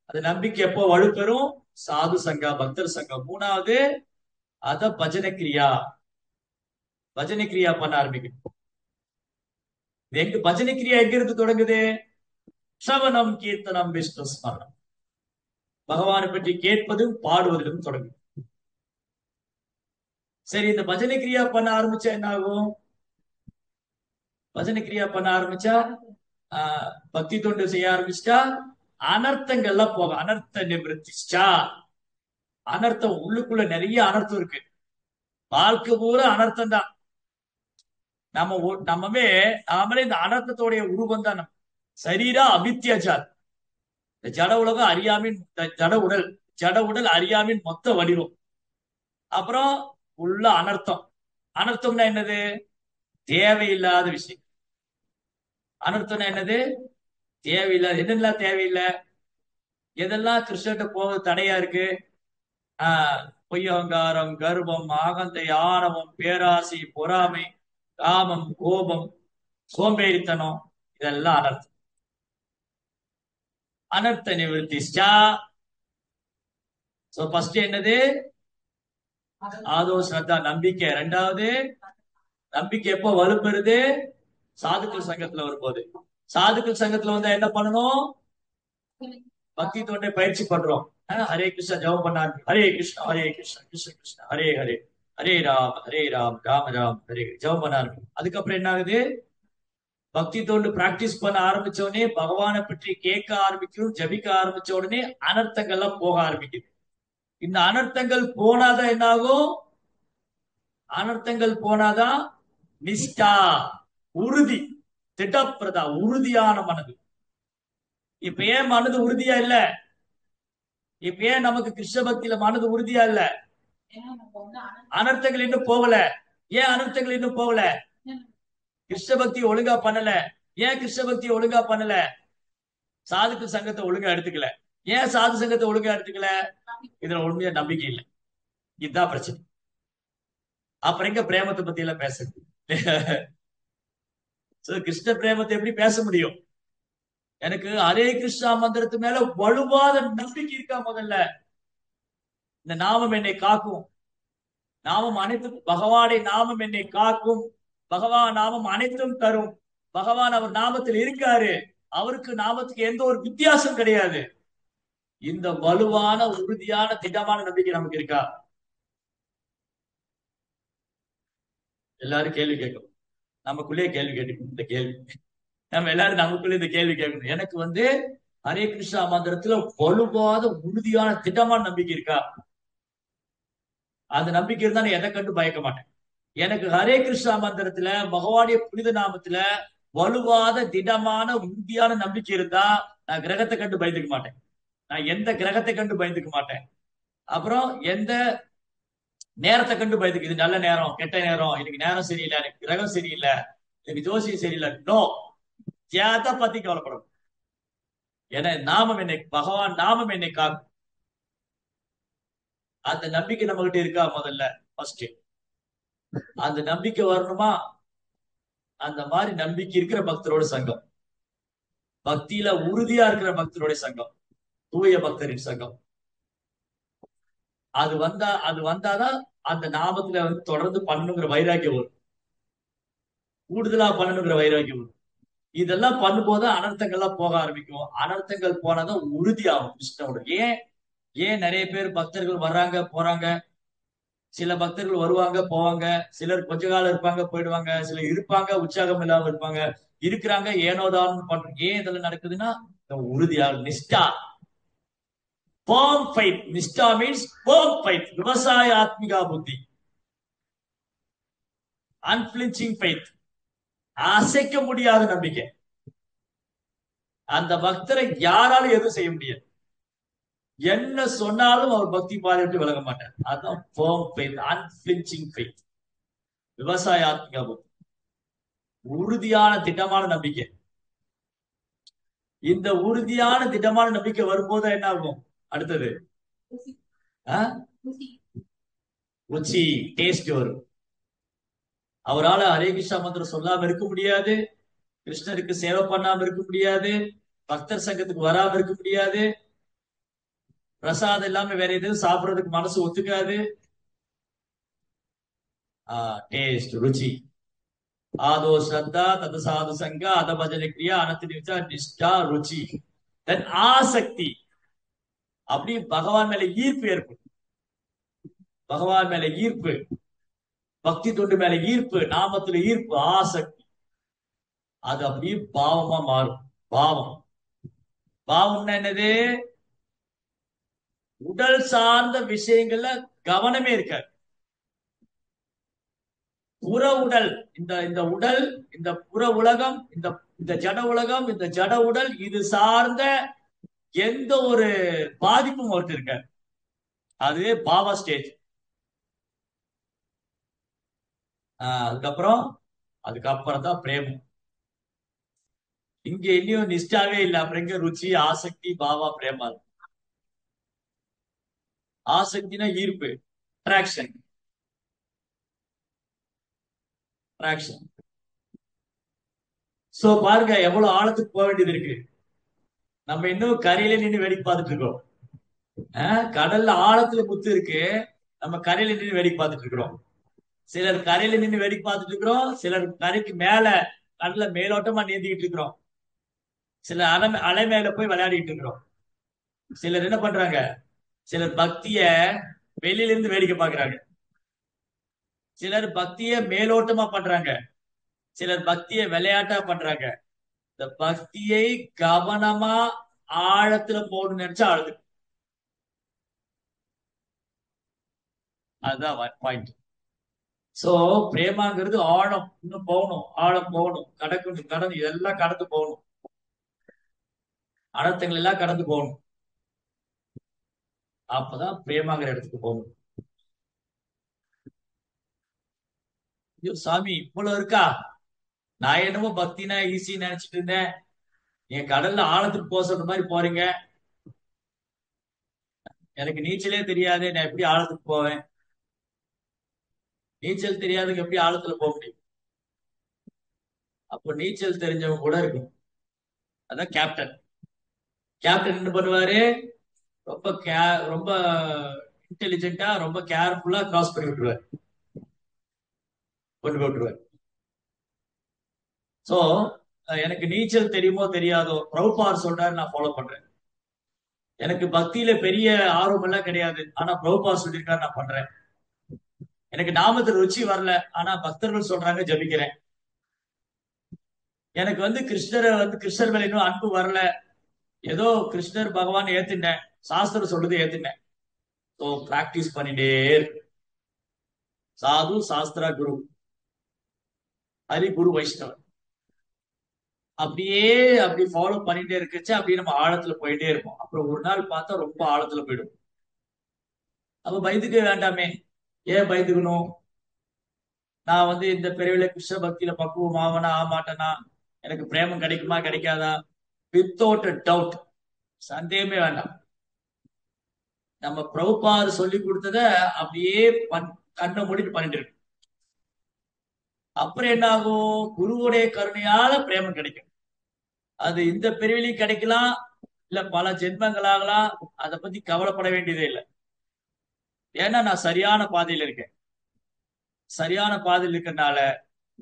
அது நம்பிக்கை எப்போ வலுப்பெறும்? சாது சங்கா, பக்தர் சங்கம். மூணாவது அத பஜன கிரியா. பஜனை கிரியா பண்ண ஆரம்பிக்கணும். எங்க பஜனை கிரியா எங்க இருந்து தொடங்குது? ஸ்ரவணம் கீர்த்தனம் விஷ்ணு ஸ்மரணம், பகவானை பற்றி கேட்பதும் பாடுவதிலும் தொடங்கும். சரி, இந்த பஜனை கிரியா பண்ண ஆரம்பிச்சா என்ன ஆகும்? பஜனை கிரியா பண்ண ஆரம்பிச்சா, பக்தி தொண்டு செய்ய ஆரம்பிச்சா அனர்த்தங்கள்லாம் போகும். அனர்த்த நிவர்த்திச்சா, அனர்த்தம் உள்ளுக்குள்ள நிறைய அனர்த்தம் இருக்கு. வாழ்க்கை பூரா அனர்த்தம் தான். நம்மவே நாமளே இந்த அனர்த்தத்தோடைய உருவம் தான். சரீரா அவித்யாச்சார், இந்த ஜட உலகம் அறியாமின், ஜட உடல், ஜட உடல் அறியாமின் மொத்த வடிவம். அப்புறம் உள்ள அனர்த்தம். அனர்த்தம்னா என்னது? தேவையில்லாத விஷயம். அனர்த்தம்னா என்னது? தேவையில்லாத. என்னெல்லாம் தேவையில்லை? எதெல்லாம் கிருஷ்ணகிட்ட போவது தடையா இருக்கு? பொய்யங்காரம், கர்வம், ஆகந்தை, ஆணவம், பேராசி, பொறாமை, காமம், கோபம், சோம்பேறித்தனம், இதெல்லாம் அனர்த்தம். அனர்த்த நிவர்த்திச்சா. சோ ஃபர்ஸ்ட் என்னது? ஆதோ ஸ்ரத்தா நம்பிக்கை. ரெண்டாவது, நம்பிக்கை எப்போ வலுப்பெறுது? சாதுக்கள் சங்கத்துல வரும்போது. சாதுக்கள் சங்கத்துல வந்தா என்ன பண்ணணும்? பக்தி தொண்டை பயிற்சி பண்றோம். ஹரே கிருஷ்ணா ஜெபம் பண்ணாரு, ஹரே கிருஷ்ணா ஹரே கிருஷ்ணா கிருஷ்ண கிருஷ்ணா ஹரே ஹரே, ஹரே ராம் ஹரே ராம் ராம ராம் ஹரே, ஜெபம் பண்ணாரு. அதுக்கப்புறம் என்ன ஆகுது? பக்தி தொண்டு பிராக்டிஸ் பண்ண ஆரம்பிச்ச உடனே, பகவானை பற்றி கேட்க ஆரம்பிக்கணும், ஜபிக்க ஆரம்பிச்ச உடனே அனர்த்தங்கள்லாம் போக ஆரம்பிக்குது. இந்த அனர்த்தங்கள் போனாதான் என்ன ஆகும்? அனர்த்தங்கள் போனாதான் நிஷ்டா, உறுதி, திடப்பிரதா, உறுதியான மனது. இப்ப ஏன் மனது உறுதியா இல்ல? இப்ப ஏன் நமக்கு கிருஷ்ண பக்தியில மனது உறுதியா இல்ல? அனர்த்தங்கள் இன்னும் போகல. ஏன் அனர்த்தங்கள் இன்னும் போகல? கிருஷ்ண பக்தி ஒழுங்கா பண்ணல. ஏன் கிருஷ்ண பக்தி ஒழுங்கா பண்ணல? சாதுக்கள் சங்கத்தை ஒழுங்கா எடுத்துக்கல. ஏன் சாது சங்கத்தை ஒழுங்கா எடுத்துக்கல? இதுல உண்மையா நம்பிக்கை இல்லை. இதுதான் பிரச்சனை. அப்புறம் எங்க பிரேமத்தை பத்தி எல்லாம் பேசுறது? கிருஷ்ண பிரேமத்தை எப்படி பேச முடியும்? எனக்கு ஹரே கிருஷ்ணா மந்திரத்து மேல வலுவாத நம்பிக்கை இருக்கா? முதல்ல இந்த நாமம் என்னை காக்கும். நாமம் அனைத்தும் பகவானை, நாமம் என்னை காக்கும். பகவான் நாமம் அனைத்தும் தரும். பகவான் அவர் நாமத்தில் இருக்காரு. அவருக்கு நாமத்துக்கு எந்த ஒரு வித்தியாசம் கிடையாது. இந்த வலுவான, உறுதியான, திடமான நம்பிக்கை நமக்கு இருக்கா? எல்லாரும் கேள்வி கேட்கணும். நமக்குள்ளே கேள்வி கேட்டுக்கணும். இந்த கேள்வி நம்ம எல்லாரும் நமக்குள்ளே இந்த கேள்வி கேட்கணும். எனக்கு வந்து ஹரே கிருஷ்ணா மந்திரத்துல வலுவாத, உறுதியான, திடமான நம்பிக்கை இருக்கா? அந்த நம்பிக்கை இருந்தா நான் எதை கண்டு பயக்க மாட்டேன். எனக்கு ஹரே கிருஷ்ணா மந்திரத்துல, பகவானுடைய புனித நாமத்துல வலுவாத, திடமான, உறுதியான நம்பிக்கை இருந்தா நான் கிரகத்தை கண்டு பயந்துக்க மாட்டேன். நான் எந்த கிரகத்தை கண்டு பயந்துக்க மாட்டேன். அப்புறம் எந்த நேரத்தை கண்டு பயந்துக்கு, இது நல்ல நேரம், கெட்ட நேரம், இன்னைக்கு நேரம் சரியில்லை, எனக்கு கிரகம் சரியில்லை, எனக்கு ஜோசியம் சரியில்லை, நோ. எதை பத்தி கவலைப்படும். ஏன்னா நாமம் என்னை, பகவான் நாமம் என்னை காக்கும். அந்த நம்பிக்கை நம்ம கிட்ட இருக்கா முதல்ல ஃபர்ஸ்ட். அந்த நம்பிக்கை வரணுமா? அந்த மாதிரி நம்பிக்கை இருக்கிற பக்தரோட சங்கம், பக்தியில உறுதியா இருக்கிற பக்தருடைய சங்கம், தூய பக்தரின் சங்கம். அது வந்தாதான் அந்த நாமத்துல வந்து தொடர்ந்து பண்ணணுங்கிற வைராக்கியம் வரும், கூடுதலா பண்ணணுங்கிற வைராக்கியம் வரும். இதெல்லாம் பண்ணும்போது அனர்த்தங்கள்லாம் போக ஆரம்பிக்கும். அனர்த்தங்கள் போனாதான் உறுதியாகும் கிருஷ்ணனோட. ஏன் ஏன் நிறைய பேர் பக்தர்கள் வர்றாங்க போறாங்க. சில பக்தர்கள் வருவாங்க போவாங்க, சிலர் கொஞ்ச காலம் இருப்பாங்க போயிடுவாங்க, சிலர் இருப்பாங்க உற்சாகம் இல்லாம இருப்பாங்க, இருக்கிறாங்க ஏனோதான் பண்றாங்க. ஏன் இதெல்லாம் நடக்குதுன்னா உறுதியா நிஷ்டா, firm faith. நிஷ்டா மீன்ஸ் firm faith, விவசாய ஆத்மிகா புத்தி, அன்பிளிச்சிங் faith, அசைக்க முடியாத நம்பிக்கை. அந்த பக்தரை யாராலும் எதுவும் செய்ய முடியாது. என்ன சொன்னாலும் அவர் பக்தி பாதை விட்டு விலக மாட்டார். அதுதான் firm faith, unflinching faith, விவசாய ஆத்மிகா புத்தி, உறுதியான திட்டமான நம்பிக்கை. இந்த உறுதியான திட்டமான நம்பிக்கை வரும்போது என்ன ஆகும்? அடுத்தது ருச்சி, டேஸ்ட் வரும். அவரால் ஹரே கிருஷ்ணா மந்திரம் சொல்லாம இருக்க முடியாது, கிருஷ்ணருக்கு சேவை பண்ணாம இருக்க முடியாது, பக்தர் சங்கத்துக்கு வராம இருக்க முடியாது, பிரசாதம் இல்லாம வேற எதுவும் சாப்பிடறதுக்கு மனசு ஒத்துக்காது. டேஸ்ட், ருச்சி. ஆதோ ஸ்ரத்தா தது சாது சங்கா அத பஜனை கிரியா அனத்திரிச்சா நிஷ்டா ருச்சி, தென் ஆசக்தி. அப்படி பகவான் மேல ஈர்ப்பு ஏற்படும். பகவான் மேல ஈர்ப்பு, பக்தி தொண்டு மேல ஈர்ப்பு, நாமத்துல ஈர்ப்பு, ஆசக்தி. அது அப்படியே பாவமா மாறும். பாவம், பாவம்னா என்னது? உடல் சார்ந்த விஷயங்கள்ல கவனமே இருக்காது. புற உடல், இந்த இந்த உடல், இந்த புற உலகம், இந்த இந்த ஜட உலகம், இந்த ஜட உடல், இது சார்ந்த எந்த ஒரு பாதிப்பும் ஒருத்தர் இருக்காது. அது பாவா ஸ்டேஜ். அதுக்கப்புறம் அதுக்கப்புறம் தான் பிரேமம். இங்க இன்னும் நிஷ்டாவே இல்லை, அப்புறம் எங்க ருச்சி, ஆசக்தி, பாவா, பிரேமா? ஆசக்தினா ஈர்ப்பு, அட்ராக்ஷன், அட்ராக்ஷன். சோ பாருங்க எவ்வளவு ஆழத்துக்கு போக வேண்டியது இருக்கு. நம்ம இன்னும் கரையில நின்று வேடிக்கை பார்த்துட்டு இருக்கோம். கடல்ல ஆழத்துல முத்து இருக்கு, நம்ம கரையில நின்று வேடிக்கை பார்த்துட்டு இருக்கிறோம். சிலர் கரையில நின்று வேடிக்கை பார்த்துட்டு இருக்கிறோம், சிலர் கரைக்கு மேல கடல்ல மேலோட்டமா நீந்திக்கிட்டு இருக்கிறோம், சிலர் அலை மேல போய் விளையாடிட்டு இருக்கிறோம். சிலர் என்ன பண்றாங்க? சிலர் பக்திய வெளியில இருந்து வேடிக்கை பார்க்கறாங்க, சிலர் பக்திய மேலோட்டமா பண்றாங்க, சிலர் பக்திய விளையாட்டா பண்றாங்க. இந்த பக்தியை கவனமா ஆழத்துல போகணும்னு நினைச்சா ஆழத்து. அதுதான் பாயிண்ட். சோ பிரேமாங்கிறது ஆழம், இன்னும் போகணும், ஆழம் போகணும், கடக்கணும், கடந்து இதெல்லாம் கடந்து போகணும், அனர்த்தங்கள் எல்லாம் கடந்து போகணும். அப்பதான் பிரேமாங்கிற இடத்துக்கு போகணும். ஐயோ சாமி இவ்வளவு இருக்கா? நான் என்னமோ பக்தினா ஈஸின்னு நினைச்சிட்டு இருந்தேன், நீங்க கடல்ல ஆழத்துக்கு போக சொல்ற மாதிரி போறீங்க. எனக்கு நீச்சலே தெரியாது, நான் எப்படி ஆழத்துக்கு போவேன்? நீச்சல் தெரியாதுங்க எப்படி ஆழத்துல போக முடியும்? அப்போ நீச்சல் தெரிஞ்சவங்க கூட இருக்கும். அதான் கேப்டன். கேப்டன் என்ன பண்ணுவாரு? ரொம்ப ரொம்ப இன்டெலிஜென்ட்டா, ரொம்ப கேர்ஃபுல்லா கிராஸ் பண்ணி விட்டுருவாரு, கொண்டு போய் விட்டுருவாரு. சோ எனக்கு நீச்சல் தெரியுமோ தெரியாதோ, பிரபுபார் சொல்றாரு, நான் ஃபாலோ பண்றேன். எனக்கு பக்தியில பெரிய ஆர்வம் எல்லாம் கிடையாது, ஆனா பிரபுபார் சொல்லியிருக்காரு, நான் பண்றேன். எனக்கு நாமத்துல ருச்சி வரல, ஆனா பக்தர்கள் சொல்றாங்க, ஜபிக்கிறேன். எனக்கு வந்து கிருஷ்ணரை வந்து கிருஷ்ணர் மேல இன்னும் அன்பு வரல, ஏதோ கிருஷ்ணர் பகவான் ஏத்துட்டேன், சாஸ்திரம் சொல்றது ஏத்துட்டேன். ஸோ பிராக்டிஸ் பண்ணிட்டே இருக்கு. சாது சாஸ்திரா குரு, ஹரி குரு வைஷ்ணவன், அப்படியே அப்படி ஃபாலோ பண்ணிட்டே இருக்குச்சு. அப்படியே நம்ம ஆழத்துல போயிட்டே இருப்போம். அப்புறம் ஒரு நாள் பார்த்தா ரொம்ப ஆழத்துல போயிடும். அப்ப பயந்துக்க வேண்டாமே. ஏன் பயந்துக்கணும்? நான் வந்து இந்த பிறவில கிருஷ்ண பக்தியில பக்குவம் ஆவனா ஆமாட்டேனா, எனக்கு பிரேமம் கிடைக்குமா கிடைக்காதா, வித்தவுட் டவுட், சந்தேகமே வேண்டாம். நம்ம பிரபுபாது சொல்லி கொடுத்தத அப்படியே கண்ணை மூடிட்டு பண்ணிட்டு இருக்கு. அப்புறம் என்ன ஆகும்? குருவுடைய கருணையால பிரேமம் கிடைக்கும். அது இந்த பிறவிலையும் கிடைக்கலாம், இல்ல பல ஜென்மங்களாகலாம். அதை பத்தி கவலைப்பட வேண்டியதே இல்லை. ஏன்னா நான் சரியான பாதையில இருக்கேன். சரியான பாதையில் இருக்கிறதுனால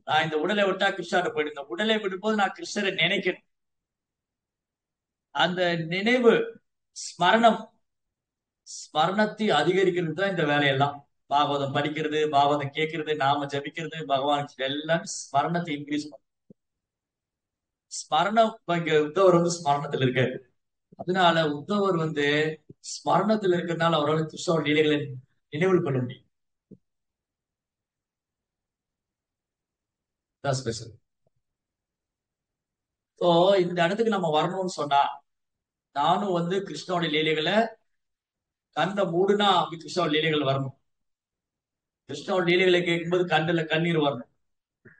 நான் இந்த உடலை விட்டா கிருஷ்ணாட்ட போயிட்டு, இந்த உடலை விடும் போது நான் கிருஷ்ணரை நினைக்கணும். அந்த நினைவு ஸ்மரணம், ஸ்மரணத்தை அதிகரிக்கிறது தான் இந்த வேலையெல்லாம். பாகவதம் படிக்கிறது, பாகவதம் கேட்கறது, நாம ஜபிக்கிறது, பகவான் எல்லாம் ஸ்மரணத்தை இன்க்ரீஸ் பண்ணும். ஸ்மரணம் இங்க உத்தவர் வந்து ஸ்மரணத்துல இருக்காரு. அதனால உத்தவர் வந்து ஸ்மரணத்துல இருக்கிறதுனால அவரால் கிருஷ்ணோட லீலைகளை நினைவில் கொள்ள முடியும். ஸ்பெஷல். ஸோ இந்த இடத்துக்கு நம்ம வரணும்னு சொன்னா, நானும் வந்து கிருஷ்ணோட லீலைகளை கண்ணை மூடுனா அப்படி கிருஷ்ணோட லீலைகள் வரணும். கிருஷ்ணோட லீலைகளை கேட்கும்போது கண்ணுல கண்ணீர் வரணும்,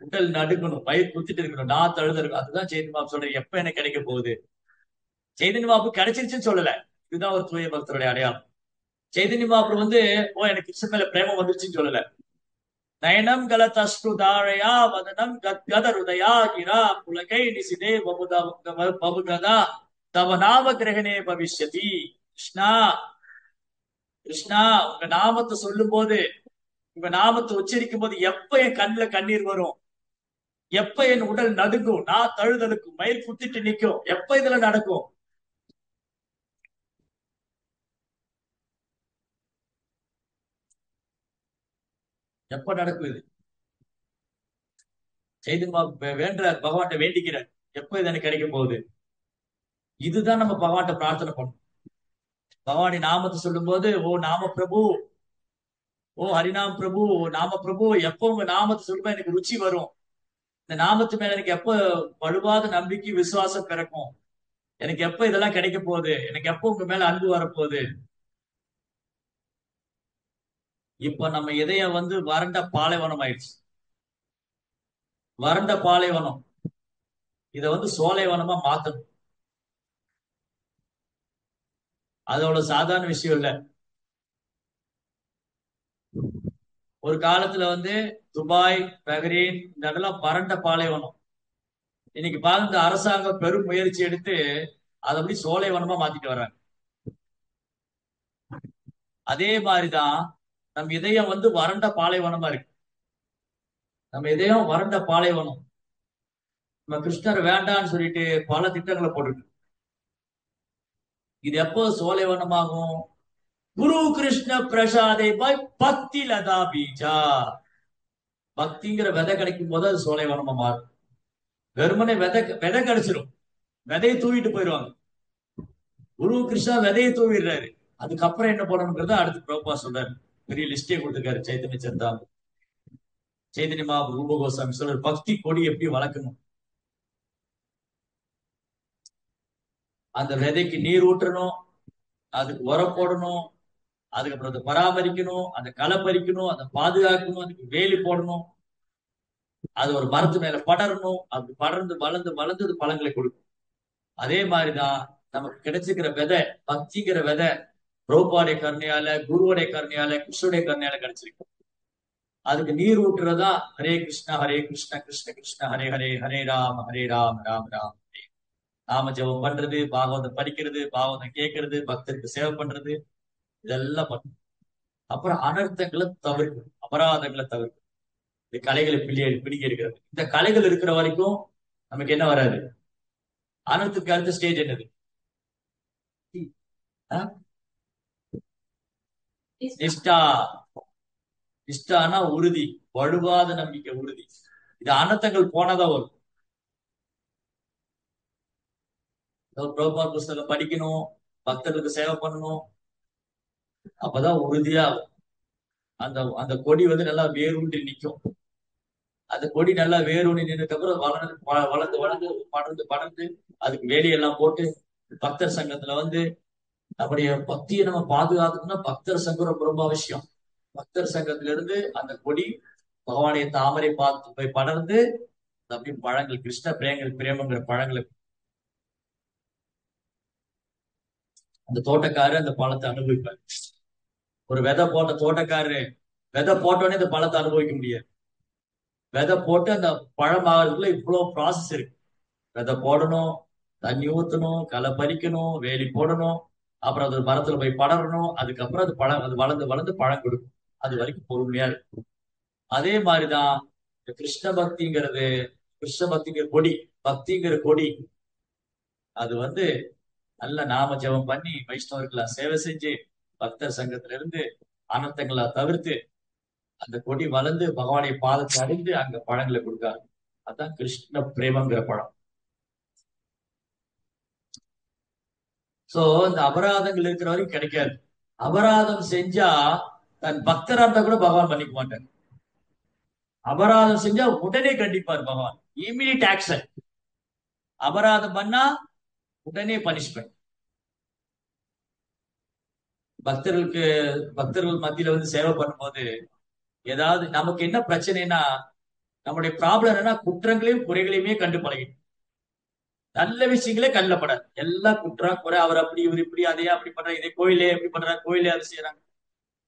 உடல் நடுக்கணும், பயிர் குத்திட்டு இருக்கணும், நான் தழுத இருக்கணும். அதுதான் சைதன்ய பாபு சொல்றேன், எப்ப எனக்கு கிடைக்க போகுது. சைதன்ய பாபு கிடைச்சிருச்சுன்னு சொல்லல, இதுதான் ஒரு தூய பக்தருடைய அடையாளம். சைதன்ய பாபு வந்து ஓ எனக்கு கிருஷ்ணன் மேல பிரேமம் வந்துருச்சுன்னு சொல்லல. நயனம் கலதஸ்ருதாரயா வதனம் கத்கத ஹிருதயா கிரா புலகை நிசிதே பபுகதா தவ நாம கிரகணே பவிஷ்யதி. கிருஷ்ணா, கிருஷ்ணா, உங்க நாமத்தை சொல்லும் போது, உங்க நாமத்தை உச்சரிக்கும் போது எப்ப என் கண்ணுல கண்ணீர் வரும், எப்ப என் உடல் நடுங்கும், நான் தழுதலுக்கும், மயில் குத்திட்டு நிக்கும், எப்ப இதுல நடக்கும்? எப்ப நடக்கும் இது? சைதன்ய வேண்ட பகவான்கிட்ட வேண்டிக்கிறார், எப்ப இது எனக்கு கிடைக்க போகுது? இதுதான் நம்ம பகவான்கிட்ட பிரார்த்தனை பண்ணணும். பகவானி நாமத்தை சொல்லும் போது, ஓ நாம பிரபு, ஓ ஹரிநாம் பிரபு, ஓ நாம பிரபு, எப்போ உங்க நாமத்தை சொல்லும்போது எனக்கு ருச்சி வரும், இந்த நாமத்து மேல எனக்கு எப்ப வலுவாத நம்பிக்கை விசுவாசம் பிறக்கும், எனக்கு எப்ப இதெல்லாம் கிடைக்க போகுது, எனக்கு எப்போ உங்க மேல அன்பு வரப்போகுது. இப்ப நம்ம இதயம் வந்து வறண்ட பாலைவனம் ஆயிடுச்சு. வறண்ட பாலைவனம், இத வந்து சோலைவனமா மாத்தணும். அது அவ்வளவு சாதாரண விஷயம் இல்ல. ஒரு காலத்துல வந்து துபாய், பஹ்ரைன் இந்த இடம்லாம் வறண்ட பாலைவனம். இன்னைக்கு பாருங்க, இந்த அரசாங்கம் பெரும் முயற்சி எடுத்து அதை அப்படி சோலைவனமா மாத்திட்டு வர்றாங்க. அதே மாதிரிதான் நம்ம இதயம் வந்து வறண்ட பாலைவனமா இருக்கு. நம்ம இதயம் வறண்ட பாலைவனம். நம்ம கிருஷ்ணர் வேண்டான்னு சொல்லிட்டு பல திட்டங்களை போட்டுருக்கு. இது எப்போ சோலைவனமாகும்? குரு கிருஷ்ண பிரசாதை பக்தி லதா பீஜா. பக்திங்கிற விதை கிடைக்கும் போது அது சோலைவனமா மாறும். வெறுமனே விதை கிடைச்சிரும், விதையை தூவிட்டு போயிடுவாங்க. குரு கிருஷ்ணா விதையை தூவிடுறாரு, அதுக்கப்புறம் என்ன பண்ணணுங்கிறத அடுத்து பிரபுபா சொல்றாரு. பெரிய லிஸ்டே கொடுத்துருக்காரு சைத்தன்ய சரிதாமிரதம். சைதன்ய மகாபிரபு ரூப கோஸ்வாமி சொல்றாரு, பக்தி கொடி எப்படி வளர்க்கணும். அந்த விதைக்கு நீர் ஊற்றணும், அதுக்கு உரம் போடணும், அதுக்கப்புறம் அதை பராமரிக்கணும், அந்த களை பறிக்கணும், அதை பாதுகாக்கணும், அதுக்கு வேலி போடணும், அது ஒரு மரத்து மேல படரணும், அப்படி படர்ந்து வளர்ந்து வளர்ந்து அது பழங்களை கொடுக்கும். அதே மாதிரிதான் நமக்கு கிடைச்சிக்கிற விதை, பக்திங்கிற விதை பிரபுபாடைய கருணையால, குருவுடைய கருணையால, கிருஷ்ணனுடைய கருணையால கிடைச்சிருக்கு. அதுக்கு நீர் ஊட்டுறதா ஹரே கிருஷ்ணா ஹரே கிருஷ்ணா கிருஷ்ண கிருஷ்ணா ஹரே ஹரே, ஹரே ராம ஹரே ராம ராம ராம ஹரே. நாம ஜெபம் பண்றது, பாகவதம் படிக்கிறது, பாகவதம் கேட்கறது, பக்தருக்கு சேவை பண்றது, இதெல்லாம் பண்ணும். அப்புறம் அனர்த்தங்களை தவிர்க்கணும், அபராதங்களை தவிர்க்கணும், இந்த கலைகளை பிடிக்க இருக்கிறது. இந்த கலைகள் இருக்கிற வரைக்கும் நமக்கு என்ன வராது? அனர்த்தத்துக்கு அடுத்த ஸ்டேஜ் என்னது? நிஷ்டா. நிஷ்டானா உறுதி, வலுவாத நம்பிக்கை, உறுதி. இது அனர்த்தங்கள் போனதான் வரும். பிரபுபாத புஸ்தகம் படிக்கணும், பக்தர்களுக்கு சேவை பண்ணணும், அப்பதான் உறுதியா அந்த அந்த கொடி வந்து நல்லா வேரூன்றி நிற்கும். அந்த கொடி நல்லா வேரூன்றி நின்றதுக்கு அப்புறம் வளர்ந்து வளர்ந்து வளர்ந்து படர்ந்து படர்ந்து அதுக்கு வேலியெல்லாம் போட்டு பக்தர் சங்கத்துல வந்து நம்முடைய பக்தியை நம்ம பாதுகாக்கணும்னா பக்தர் சங்கம் ரொம்ப ரொம்ப அவசியம். பக்தர் சங்கத்துல இருந்து அந்த கொடி பகவானுடைய தாமரை பார்த்து போய் படர்ந்து அப்படி பழங்கள் கிருஷ்ண பிரேமங்கிற பழங்களை அந்த தோட்டக்காரர் அந்த பழத்தை அனுபவிப்பார். ஒரு விதை போட்ட தோட்டக்காரரு விதை போட்டோடனே இந்த பழத்தை அனுபவிக்க முடியாது. விதை போட்டு அந்த பழம் ஆகிறதுக்குள்ள இவ்வளவு ப்ராசஸ் இருக்கு. விதை போடணும், தண்ணி ஊத்தணும், களை பறிக்கணும், வேலி போடணும், அப்புறம் அது மரத்துல போய் படரணும், அதுக்கப்புறம் அது பழம் அது வளர்ந்து வளர்ந்து பழம் கொடுக்கும். அது வரைக்கும் பொறுமையா இருக்கும். அதே மாதிரிதான் இந்த கிருஷ்ண பக்திங்கிறது. கிருஷ்ண பக்திங்கிற கொடி, பக்திங்கிற கொடி அது நல்ல நாம ஜெபம் பண்ணி வைஷ்ணவர்களா சேவை செஞ்சு பக்தர் சங்கத்துல இருந்து அனர்த்தங்களா தவிர்த்து அந்த கொடி வளர்ந்து பகவானை பாதத்தை அடைந்து அங்க பழங்களை கொடுக்காரு. அதான் கிருஷ்ண பிரேமங்கிற பழம். சோ இந்த அபராதங்கள் இருக்கிற வரைக்கும் கிடைக்காது. அபராதம் செஞ்சா தன் பக்தரா இருந்தா கூட பகவான் பண்ணிக்க மாட்டார். அபராதம் செஞ்சா உடனே கண்டிப்பார் பகவான். Immediate action. அபராதம் பண்ணா உடனே பனிஷ்மெண்ட். பக்தர்களுக்கு பக்தர்கள் மத்தியில சேவை பண்ணும்போது ஏதாவது நமக்கு என்ன பிரச்சனைனா, நம்முடைய ப்ராப்ளம் என்னன்னா குற்றங்களையும் குறைகளையுமே கண்டு பழகிடும். நல்ல விஷயங்களே கண்ணுல படாது. எல்லாம் குற்றம் குறை. அவர் அப்படி இவர் இப்படி அதையா அப்படி பண்ற, இதே கோயிலே எப்படி பண்றாங்க, கோயிலே அதை செய்யறாங்க.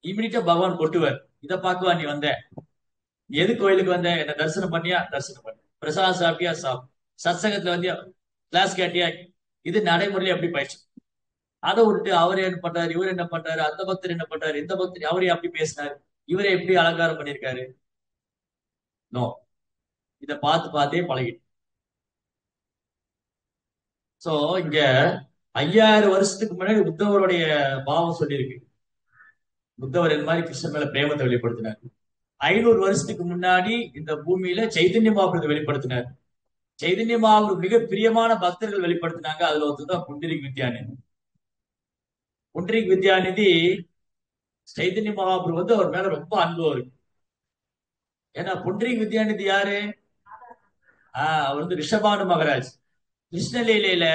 இமீடியட்டா பகவான் கொட்டுவார். இதை பார்க்கவா நீ வந்த? நீ எது கோயிலுக்கு வந்த? என்ன தரிசனம் பண்ணியா? தரிசனம் பண்ண. பிரசாதம் சாப்பிட்டியா? சாப்பிட்டு. சத்சங்கத்துல வந்தியா? கிளாஸ் கேட்டியா? இது நடைமுறையில எப்படி பயிற்சி. அதை விட்டு அவர் என்ன பண்றாரு, இவர் என்ன பண்றாரு, அந்த பக்தர் என்ன பண்றாரு, இந்த பக்தர் அவரே அப்படி பேசினாரு, இவரை எப்படி அலங்காரம் பண்ணிருக்காரு. நோ. இத பார்த்து பார்த்தே பழகிட்டு. சோ இங்க 5000 வருஷத்துக்கு முன்னாடி உத்தவருடைய பாவம் சொல்லியிருக்கு. புத்தவர் இந்த மாதிரி கிருஷ்ணன் மேல பிரேமத்தை வெளிப்படுத்தினார். 500 வருஷத்துக்கு முன்னாடி இந்த பூமியில சைதன்ய மகாபிரபு வெளிப்படுத்தினார். சைதன்ய மகாபிரபு மிக பிரியமான பக்தர்கள் வெளிப்படுத்தினாங்க. அதுல ஒருத்தர் புண்டரீக் வித்யாநிதி. புண்டரீக் வித்யாநிதி சைதன்ய மகாபிரபு அவர் மேல ரொம்ப அன்பு இருக்கு. ஏன்னா புண்டரீக் வித்யாநிதி யாரு? அவர் ரிஷபானு மகராஜ். கிருஷ்ணலீலையில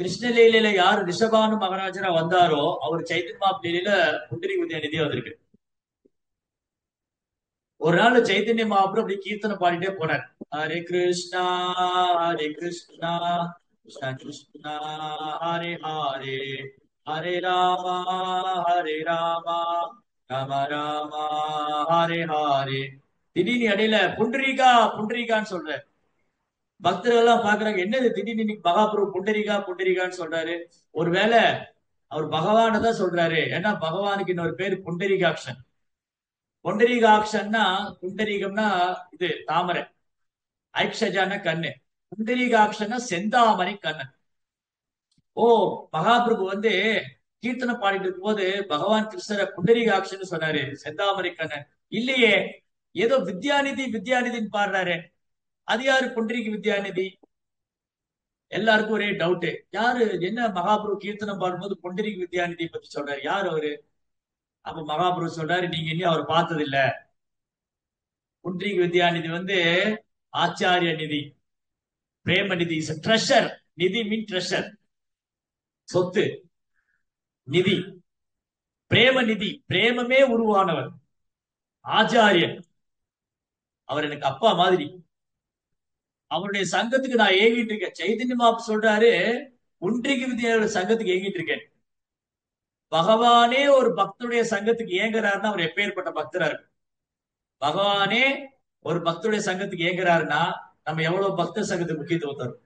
கிருஷ்ணலீலையில யாரு ரிஷபானு மகராஜரா வந்தாரோ அவர் சைதன்ய மகாபிரபுல புண்டரீக் வித்யாநிதி வந்திருக்கு. ஒரு நாள் சைதன்ய மகாபிரபு அப்படி கீர்த்தனை பாடிட்டே போனார். ஹரே கிருஷ்ணா ஹரே கிருஷ்ணா கிருஷ்ணா கிருஷ்ணா ஹரே ஹரே ஹரே ராமா ஹரே ராமா ராம ராமா ஹரே ஹரே. திடீர்னு இடையில புண்டரீகா புண்டரீகான்னு சொல்ற. பக்தர்கள் எல்லாம் பாக்குறாங்க, என்னது திடீர்னு இன்னைக்கு மகாபிரபு புண்டரீகா புண்டரீகான்னு சொல்றாரு. ஒருவேளை அவர் பகவான தான் சொல்றாரு. ஏன்னா பகவானுக்கு இன்னொரு பேர் புண்டரீகாட்சன். புண்டரீகாட்சன்னா புண்டரீகம்னா இது தாமரை, ஐக்ஷஜான கண்ணு. புண்டரீகாட்சன்னா செந்தாமரை கண்ணன். ஓ, மகாபிரபு கீர்த்தனை பாடிட்டு இருக்கும் போது பகவான் கிருஷ்ணரை புண்டரீகாட்சன் சொன்னாரு, செந்தாமரை கண்ணன் இல்லையே, ஏதோ வித்யாநிதி வித்யாநிதின்னு பாடுறாரு. அது யாரு புண்டரீக வித்யாநிதி? எல்லாருக்கும் ஒரே டவுட். யாரு என்ன மகாபிரபு கீர்த்தனம் பாடும்போது புண்டரீக வித்யாநிதி பத்தி சொல்றாரு, யார் அவரு? அப்ப மகாபிரபு சொல்றாரு, நீங்க இன்னும் அவர் பார்த்தது இல்ல. புண்டரீக வித்யாநிதி ஆச்சாரிய நிதி, பிரேம நிதி, ட்ரெஷர். நிதி மீன் ட்ரெஷர், சொத்து. நிதி பிரேம நிதி, பிரேமமே உருவானவர் ஆச்சாரியன். அவர் எனக்கு அப்பா மாதிரி. அவருடைய சங்கத்துக்கு நான் ஏங்கிட்டு இருக்கேன். சைதன்ய மகாபிரபு சொல்றாரு, புண்டரீக வித்யாவோட சங்கத்துக்கு ஏங்கிட்டு இருக்கேன். பகவானே ஒரு பக்தருடைய சங்கத்துக்கு ஏங்குறாருன்னா அவர் எப்பேற்பட்ட பக்தரா இருக்கு. பகவானே ஒரு பக்தருடைய சங்கத்துக்கு ஏங்குறாருன்னா நம்ம எவ்வளவு பக்தர் சங்கத்துக்கு முக்கியத்துவம் தரும்.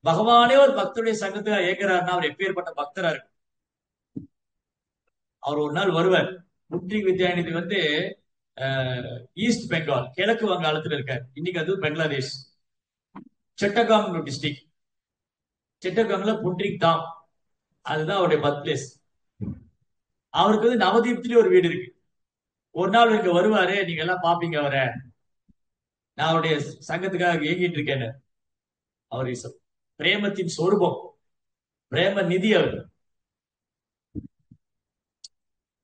பகவானே ஒரு பக்தருடைய சங்கத்துக்கு ஏங்குறாருன்னா அவர் எப்பேற்பட்ட பக்தரா இருக்கு. அவர் ஒரு நாள் வருவார். புண்டரீக வித்யாநிதி ஈஸ்ட் பெங்கால், கிழக்கு வங்காளத்துல இருக்காரு. இன்னைக்கு அது பங்களாதேஷ். சிட்டகாங் டிஸ்ட்ரிக்ட். சிட்டகாங்ல புண்டரீக் தாம், அதுதான் அவருடைய பர்த் பிளேஸ். அவருக்கு நவதீப்திலே ஒரு வீடு இருக்கு. ஒரு நாள் இங்க வருவாரு, நீங்க எல்லாம் பாப்பீங்க அவரை. நான் அவருடைய சங்கத்துக்காக ஏங்கிட்டு இருக்கேன்னு. அவர் பிரேமத்தின் சொரூபம், பிரேம நிதி அவர்.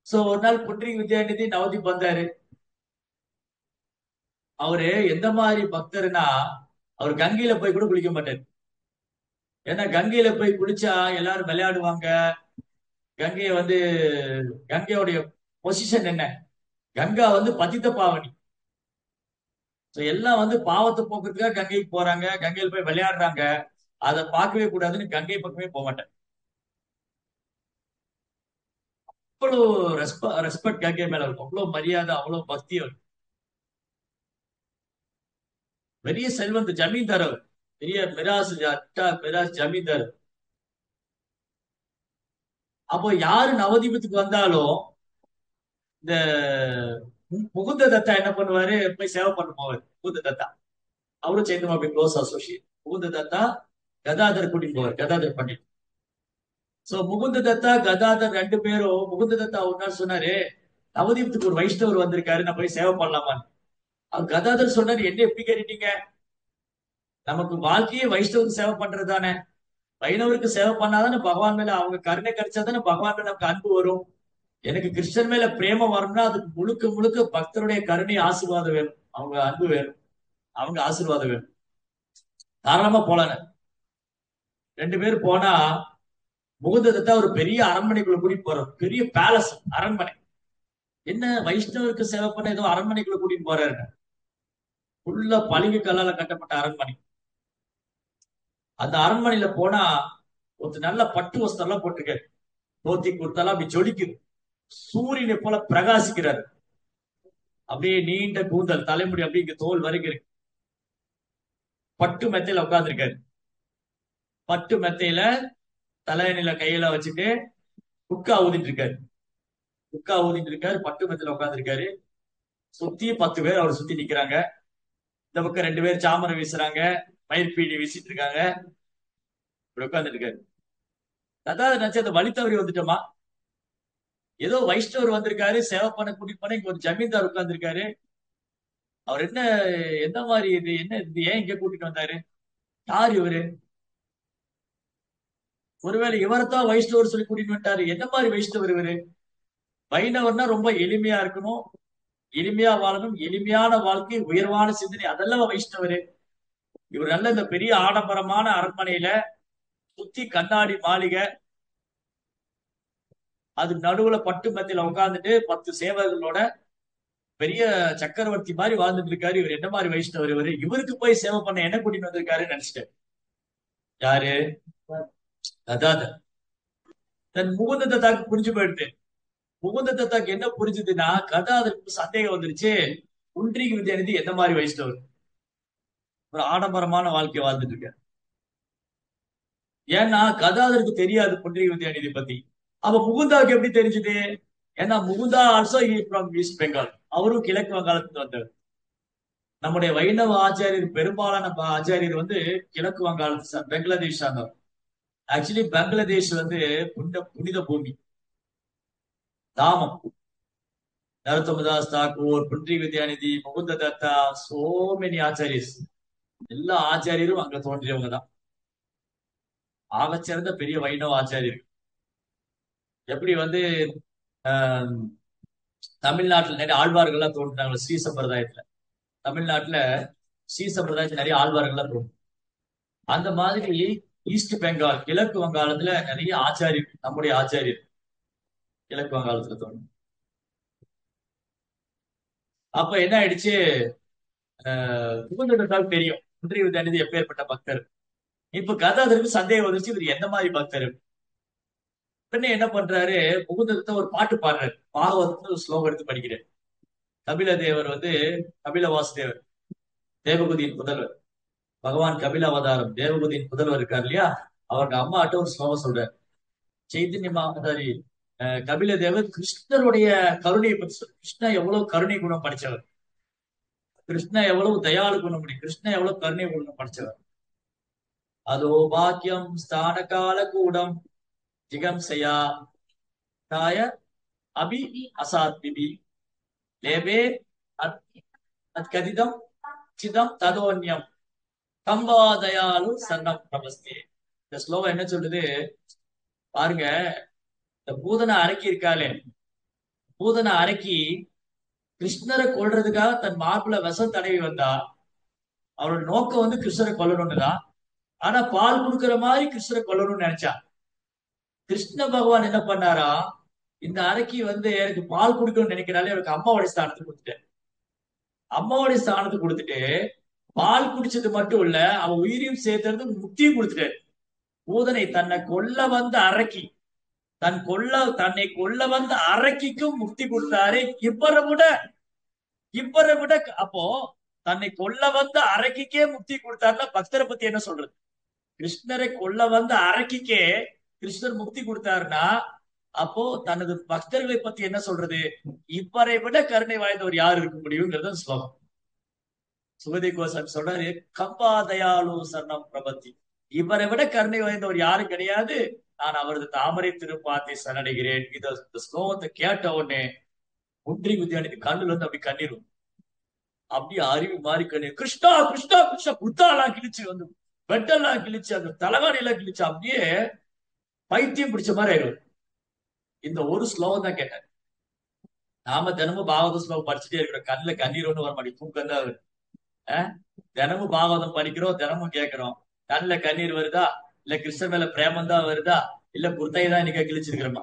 சோ ஒரு நாள் புண்டரீக வித்யாநிதி நவதீப் வந்தாரு. அவரு எந்த மாதிரி பக்தர்னா, அவர் கங்கையில போய் கூட குளிக்க மாட்டாரு. ஏன்னா கங்கையில போய் குளிச்சா எல்லாரும் விளையாடுவாங்க. கங்கைய கங்கையோடைய பொசிஷன் என்ன? கங்கா பதித்த பாவனி. எல்லாம் வந்து பாவத்தை போக்குறதுக்காக கங்கைக்கு போறாங்க, கங்கையில் போய் விளையாடுறாங்க. அதை பார்க்கவே கூடாதுன்னு கங்கை பக்கமே போக மாட்டேன். அவ்வளவு ரெஸ்பெக்ட் கங்கை மேல இருக்கும், அவ்வளவு மரியாதை, அவ்வளவு பக்தி இருக்கும். பெரிய செல்வந்த ஜமீன்தார் அவர். பெரிய மிராஸ் அட்டா மிராஸ் ஜமீன்தார். அப்போ யாரு நவதீபத்துக்கு வந்தாலும் இந்த முகுந்த தத்தா என்ன பண்ணுவாரு, போய் சேவை பண்ண போவாரு. முகுந்த தத்தா அவரும் சேர்ந்து அப்படி க்ளோஸ் அசோசியேட். முகுந்த தத்தா கதாதர் கூட்டிட்டு போவார், கதாதர் பண்டிட். சோ முகுந்த தத்தா கதாதர் ரெண்டு பேரும், முகுந்த தத்தா ஒரு நாள் சொன்னாரு, நவதீபத்துக்கு ஒரு வைஷ்ணவர் வந்திருக்காரு, நான் போய் சேவை பண்ணலாமான்னு. அவர் கதாதர் சொன்னாரு, என்ன எப்படி கேட்டீங்க, நமக்கு வாழ்க்கையே வைஷ்ணவருக்கு சேவை பண்றது தானே. வைணவருக்கு சேவை பண்ணாதானே பகவான் மேல அவங்க கருணை கிடைச்சாதானே பகவான் மேல நமக்கு அன்பு வரும். எனக்கு கிருஷ்ணன் மேல பிரேமம் வரணும்னா அதுக்கு முழுக்க முழுக்க பக்தருடைய கருணை ஆசீர்வாதம் வேணும், அவங்க அன்பு வேணும், அவங்க ஆசீர்வாதம் வேணும். தாராளமா போலான ரெண்டு பேரும் போனா, முகுந்தத்தை ஒரு பெரிய அரண்மனைக்குள்ள கூட்டிட்டு போறோம். பெரிய பேலஸ் அரண்மனை. என்ன வைஷ்ணவருக்கு சேவை பண்ண ஏதோ அரண்மனைக்குள்ள கூட்டிட்டு போறாரு. ஃபுல்லா பளிங்கு கல்லால கட்டப்பட்ட அரண்மனை. அந்த அரண்மனையில போனா ஒரு நல்ல பட்டு வஸ்திரம் எல்லாம் போட்டிருக்காரு. தோத்தி குர்த்தெல்லாம் அப்படி ஜொலிக்குது. சூரியனை போல பிரகாசிக்கிறாரு. அப்படியே நீண்ட கூந்தல், தலைமுடி அப்படியே இங்க தோல் வரைக்கும் இருக்கு. பட்டு மெத்தையில உட்கார்ந்துருக்காரு. பட்டு மெத்தையில தலையணில கையில வச்சுட்டு குக்கா ஊதிட்டு இருக்காரு. குக்கா ஊதிட்டு இருக்காரு, பட்டு மெத்தையில உட்கார்ந்துருக்காரு. சுத்தி 10 பேர் அவர் சுத்தி நிக்கிறாங்க. இந்த பக்கம் 2 பேர் சாமரை வீசுறாங்க, மயிர்பீடி வீசிட்டு இருக்காங்க. இப்படி உட்கார்ந்துட்டு இருக்காரு. அதாவது நினைச்சு அந்த வழி தவறி வந்துட்டோமா, ஏதோ வைஷ்ணவர் வந்திருக்காரு, சேவை பண்ண கூட்டிட்டு போன இங்க ஒரு ஜமீன்தார் உட்கார்ந்துருக்காரு. அவர் என்ன, எந்த மாதிரி இது, என்ன இது, ஏன் இங்க கூட்டிட்டு வந்தாரு, யார் இவரு, ஒருவேளை இவரைத்தான் வைஷ்ணவர் சொல்லி கூட்டிட்டு வந்துட்டாரு, என்ன மாதிரி வைஷ்ணவர் இவரு. வைணவர்னா ரொம்ப எளிமையா இருக்கணும், எளிமையா வாழணும், எளிமையான வாழ்க்கை, உயர்வான சிந்தனை, அதெல்லாம் வைஷ்ணவரு. இவர் நல்ல இந்த பெரிய ஆடம்பரமான அரண்மனையில சுத்தி கண்ணாடி மாளிகை, அது நடுவுல பட்டு மெத்தையில உட்கார்ந்துட்டு 10 சேவர்களோட பெரிய சக்கரவர்த்தி மாதிரி வாழ்ந்துட்டு இருக்காரு. இவர் என்ன மாதிரி வைஷ்ணவர் இவரு, இவருக்கு போய் சேவை பண்ண என்ன கூட்டிட்டு வந்திருக்காருன்னு நினைச்சிட்டாரு. யாரு, அதாவது தன் முகுந்தத்தை தாக்கு புரிஞ்சு போயிடுது. முகுந்தத்தை தாக்கு என்ன புரிஞ்சுதுன்னா, கதாதருக்கு சந்தேகம் வந்துருச்சு, குன்றிக்கு வித்யாநிதி எந்த மாதிரி வைஷ்ணவர், ஒரு ஆடம்பரமான வாழ்க்கை வாழ்ந்துட்டு இருக்காரு. ஏன்னா கதாதருக்கு தெரியாது குன்றிக்கு வித்யாநிதி பத்தி. அப்ப முகுந்தாவுக்கு எப்படி தெரிஞ்சது, ஏன்னா Mukunda also from East Bengal, அவரும் கிழக்கு வங்காளத்துல வந்தவர். நம்முடைய வைணவ ஆச்சாரியர் பெரும்பாலான ஆச்சாரியர் வந்து கிழக்கு வங்காளத்து பெங்களாதேஷ் ஆனவர். ஆக்சுவலி பங்களாதேஷ் வந்து புனித புனித பூமி, தாமம். நரோத்தமதாஸ் தாக்கூர், புன்றி வித்யாநிதி, முகுந்த தத்தா, சோ மெனி ஆச்சாரியர்ஸ், எல்லா ஆச்சாரியரும் அங்க தோன்றியவங்க தான். ஆகச்சிறந்த பெரிய வைணவ ஆச்சாரியர். எப்படி வந்து ஆஹ், தமிழ்நாட்டுல நிறைய ஆழ்வார்கள்லாம் தோன்றினாங்க ஸ்ரீ சம்பிரதாயத்துல. தமிழ்நாட்டுல ஸ்ரீ சம்பிரதாயத்துல நிறைய ஆழ்வார்கள்லாம் தோன்றும். அந்த மாதிரி ஈஸ்ட் பெங்கால், கிழக்கு வங்காளத்துல நிறைய ஆச்சாரியர், நம்முடைய ஆச்சாரியர் கிழக்கு வங்காளத்துல தோணும். அப்ப என்ன ஆயிடுச்சு, முகுந்தனுக்கு தெரியும் குன்றி வித்யாநிதி எப்பேற்பட்ட பக்தர். இப்ப கதாதருக்கு சந்தேகம் வந்துருச்சு, இவர் எந்த மாதிரி பக்தர். உடனே என்ன பண்றாரு, முகுந்தத்தை ஒரு பாட்டு பாடுறாரு. பாகவதத்துல ஒரு ஸ்லோகம் எடுத்து படிக்கிறார். கபில தேவர் வந்து, கபில வாசுதேவர் தேவகுதியின் புதல்வர், பகவான் கபில அவதாரம் தேவகுதியின் புதல்வர் இருக்கார் இல்லையா, அவங்க அம்மாட்ட ஒரு ஸ்லோகம் சொல்றாரு. சைத்தன்ய மகாதாரி கபில தேவர் கிருஷ்ணருடைய கருணையை பற்றி கிருஷ்ணா எவ்வளவு கருணை குணம் படிச்சவர், கிருஷ்ணா எவ்வளவு தயாளு குணம், கிருஷ்ணா எவ்வளவு கருணை குணம் படிச்சவர். அதோ பாக்கியம் ஸ்தான கால கூடம் ஜிகம்சயா தாய அபி அசாத்பிபி லேபே கதிதம் சிதம் ததோன்யம் கம்பா தயாலு சன்னம் பிரபஸ்தே. இந்த ஸ்லோகம் என்ன சொல்லுது பாருங்க, இந்த பூதனை அரக்கி இருக்காளே, பூதனை அரக்கி கிருஷ்ணரை கொல்றதுக்காக தன் மார்புல விஷம் தடவி வந்தா. அவரோட நோக்கம் வந்து கிருஷ்ணரை கொல்லணும்னுதான். ஆனா பால் கொடுக்கிற மாதிரி கிருஷ்ணரை கொல்லணும்னு நினைச்சா. கிருஷ்ண பகவான் என்ன பண்ணாரா, இந்த அரக்கி வந்து எனக்கு பால் குடிக்கணும்னு நினைக்கிறாலே, எனக்கு அம்மாவோட ஸ்தானத்துக்கு கொடுத்துட்டேன். அம்மாவுடைய ஸ்தானத்தை கொடுத்துட்டு பால் குடிச்சது மட்டும் இல்ல, அவன் உயிரையும் சேர்த்தது முக்தியும் கொடுத்துட்டாரு. பூதனை தன்னை கொல்ல வந்த அரக்கி, தன்னை கொல்ல வந்த அரக்கிக்கும் முக்தி கொடுத்தாரு. இவரை விட அப்போ தன்னை கொல்ல வந்த அரக்கிக்கே முக்தி கொடுத்தாருன்னா பக்தரை பத்தி என்ன சொல்றது? கிருஷ்ணரை கொல்ல வந்த அரக்கிக்கே கிருஷ்ணர் முக்தி கொடுத்தாருன்னா அப்போ தனது பக்தர்களை பத்தி என்ன சொல்றது? இவரை விட கருணை வாய்ந்தவர் யார் இருக்க முடியுங்கிறது ஸ்லோகம். சுகதி கோசாமி சொல்றாரு, கம்பா தயாலு சரணம் பிரபத்தி, இவரை விட கருணை வாய்ந்தவர் யாரும் கிடையாது, நான் அவரது தாமரை திருப்பாத்தை சரணடைகிறேன். இந்த ஸ்லோகத்தை கேட்ட உடனே குன்றி வித்யானிக்கு கண்ணுல இருந்து அப்படி கண்ணீரும், அப்படியே அருவி மாறி கண்ணீர், கிருஷ்ணா கிருஷ்ணா கிருஷ்ணா, புத்தாலாம் கிழிச்சு வந்து பெட்டெல்லாம் கிழிச்சு அந்த தலைவாணி எல்லாம் கிழிச்சு அப்படியே பைத்தியம் பிடிச்ச மாதிரி ஆயிடும். இந்த ஒரு ஸ்லோகம் தான் கேட்டேன். நாம தினமும் பாகவத ஸ்லோகம் படிச்சுட்டே இருக்கிறோம், கண்ணுல கண்ணீர் ஒண்ணு வர மாட்டேங்குது, தூக்கம் தான் வருது. தினமும் பாகவதம் படிக்கிறோம், தினமும் கேட்கிறோம், கண்ணுல கண்ணீர் வருதா? இல்ல கிருஷ்ணன் மேல பிரேமம் தான் வருதா? இல்ல குர்த்தை தான் இன்னைக்கு கிழிச்சிருக்கிறோமா?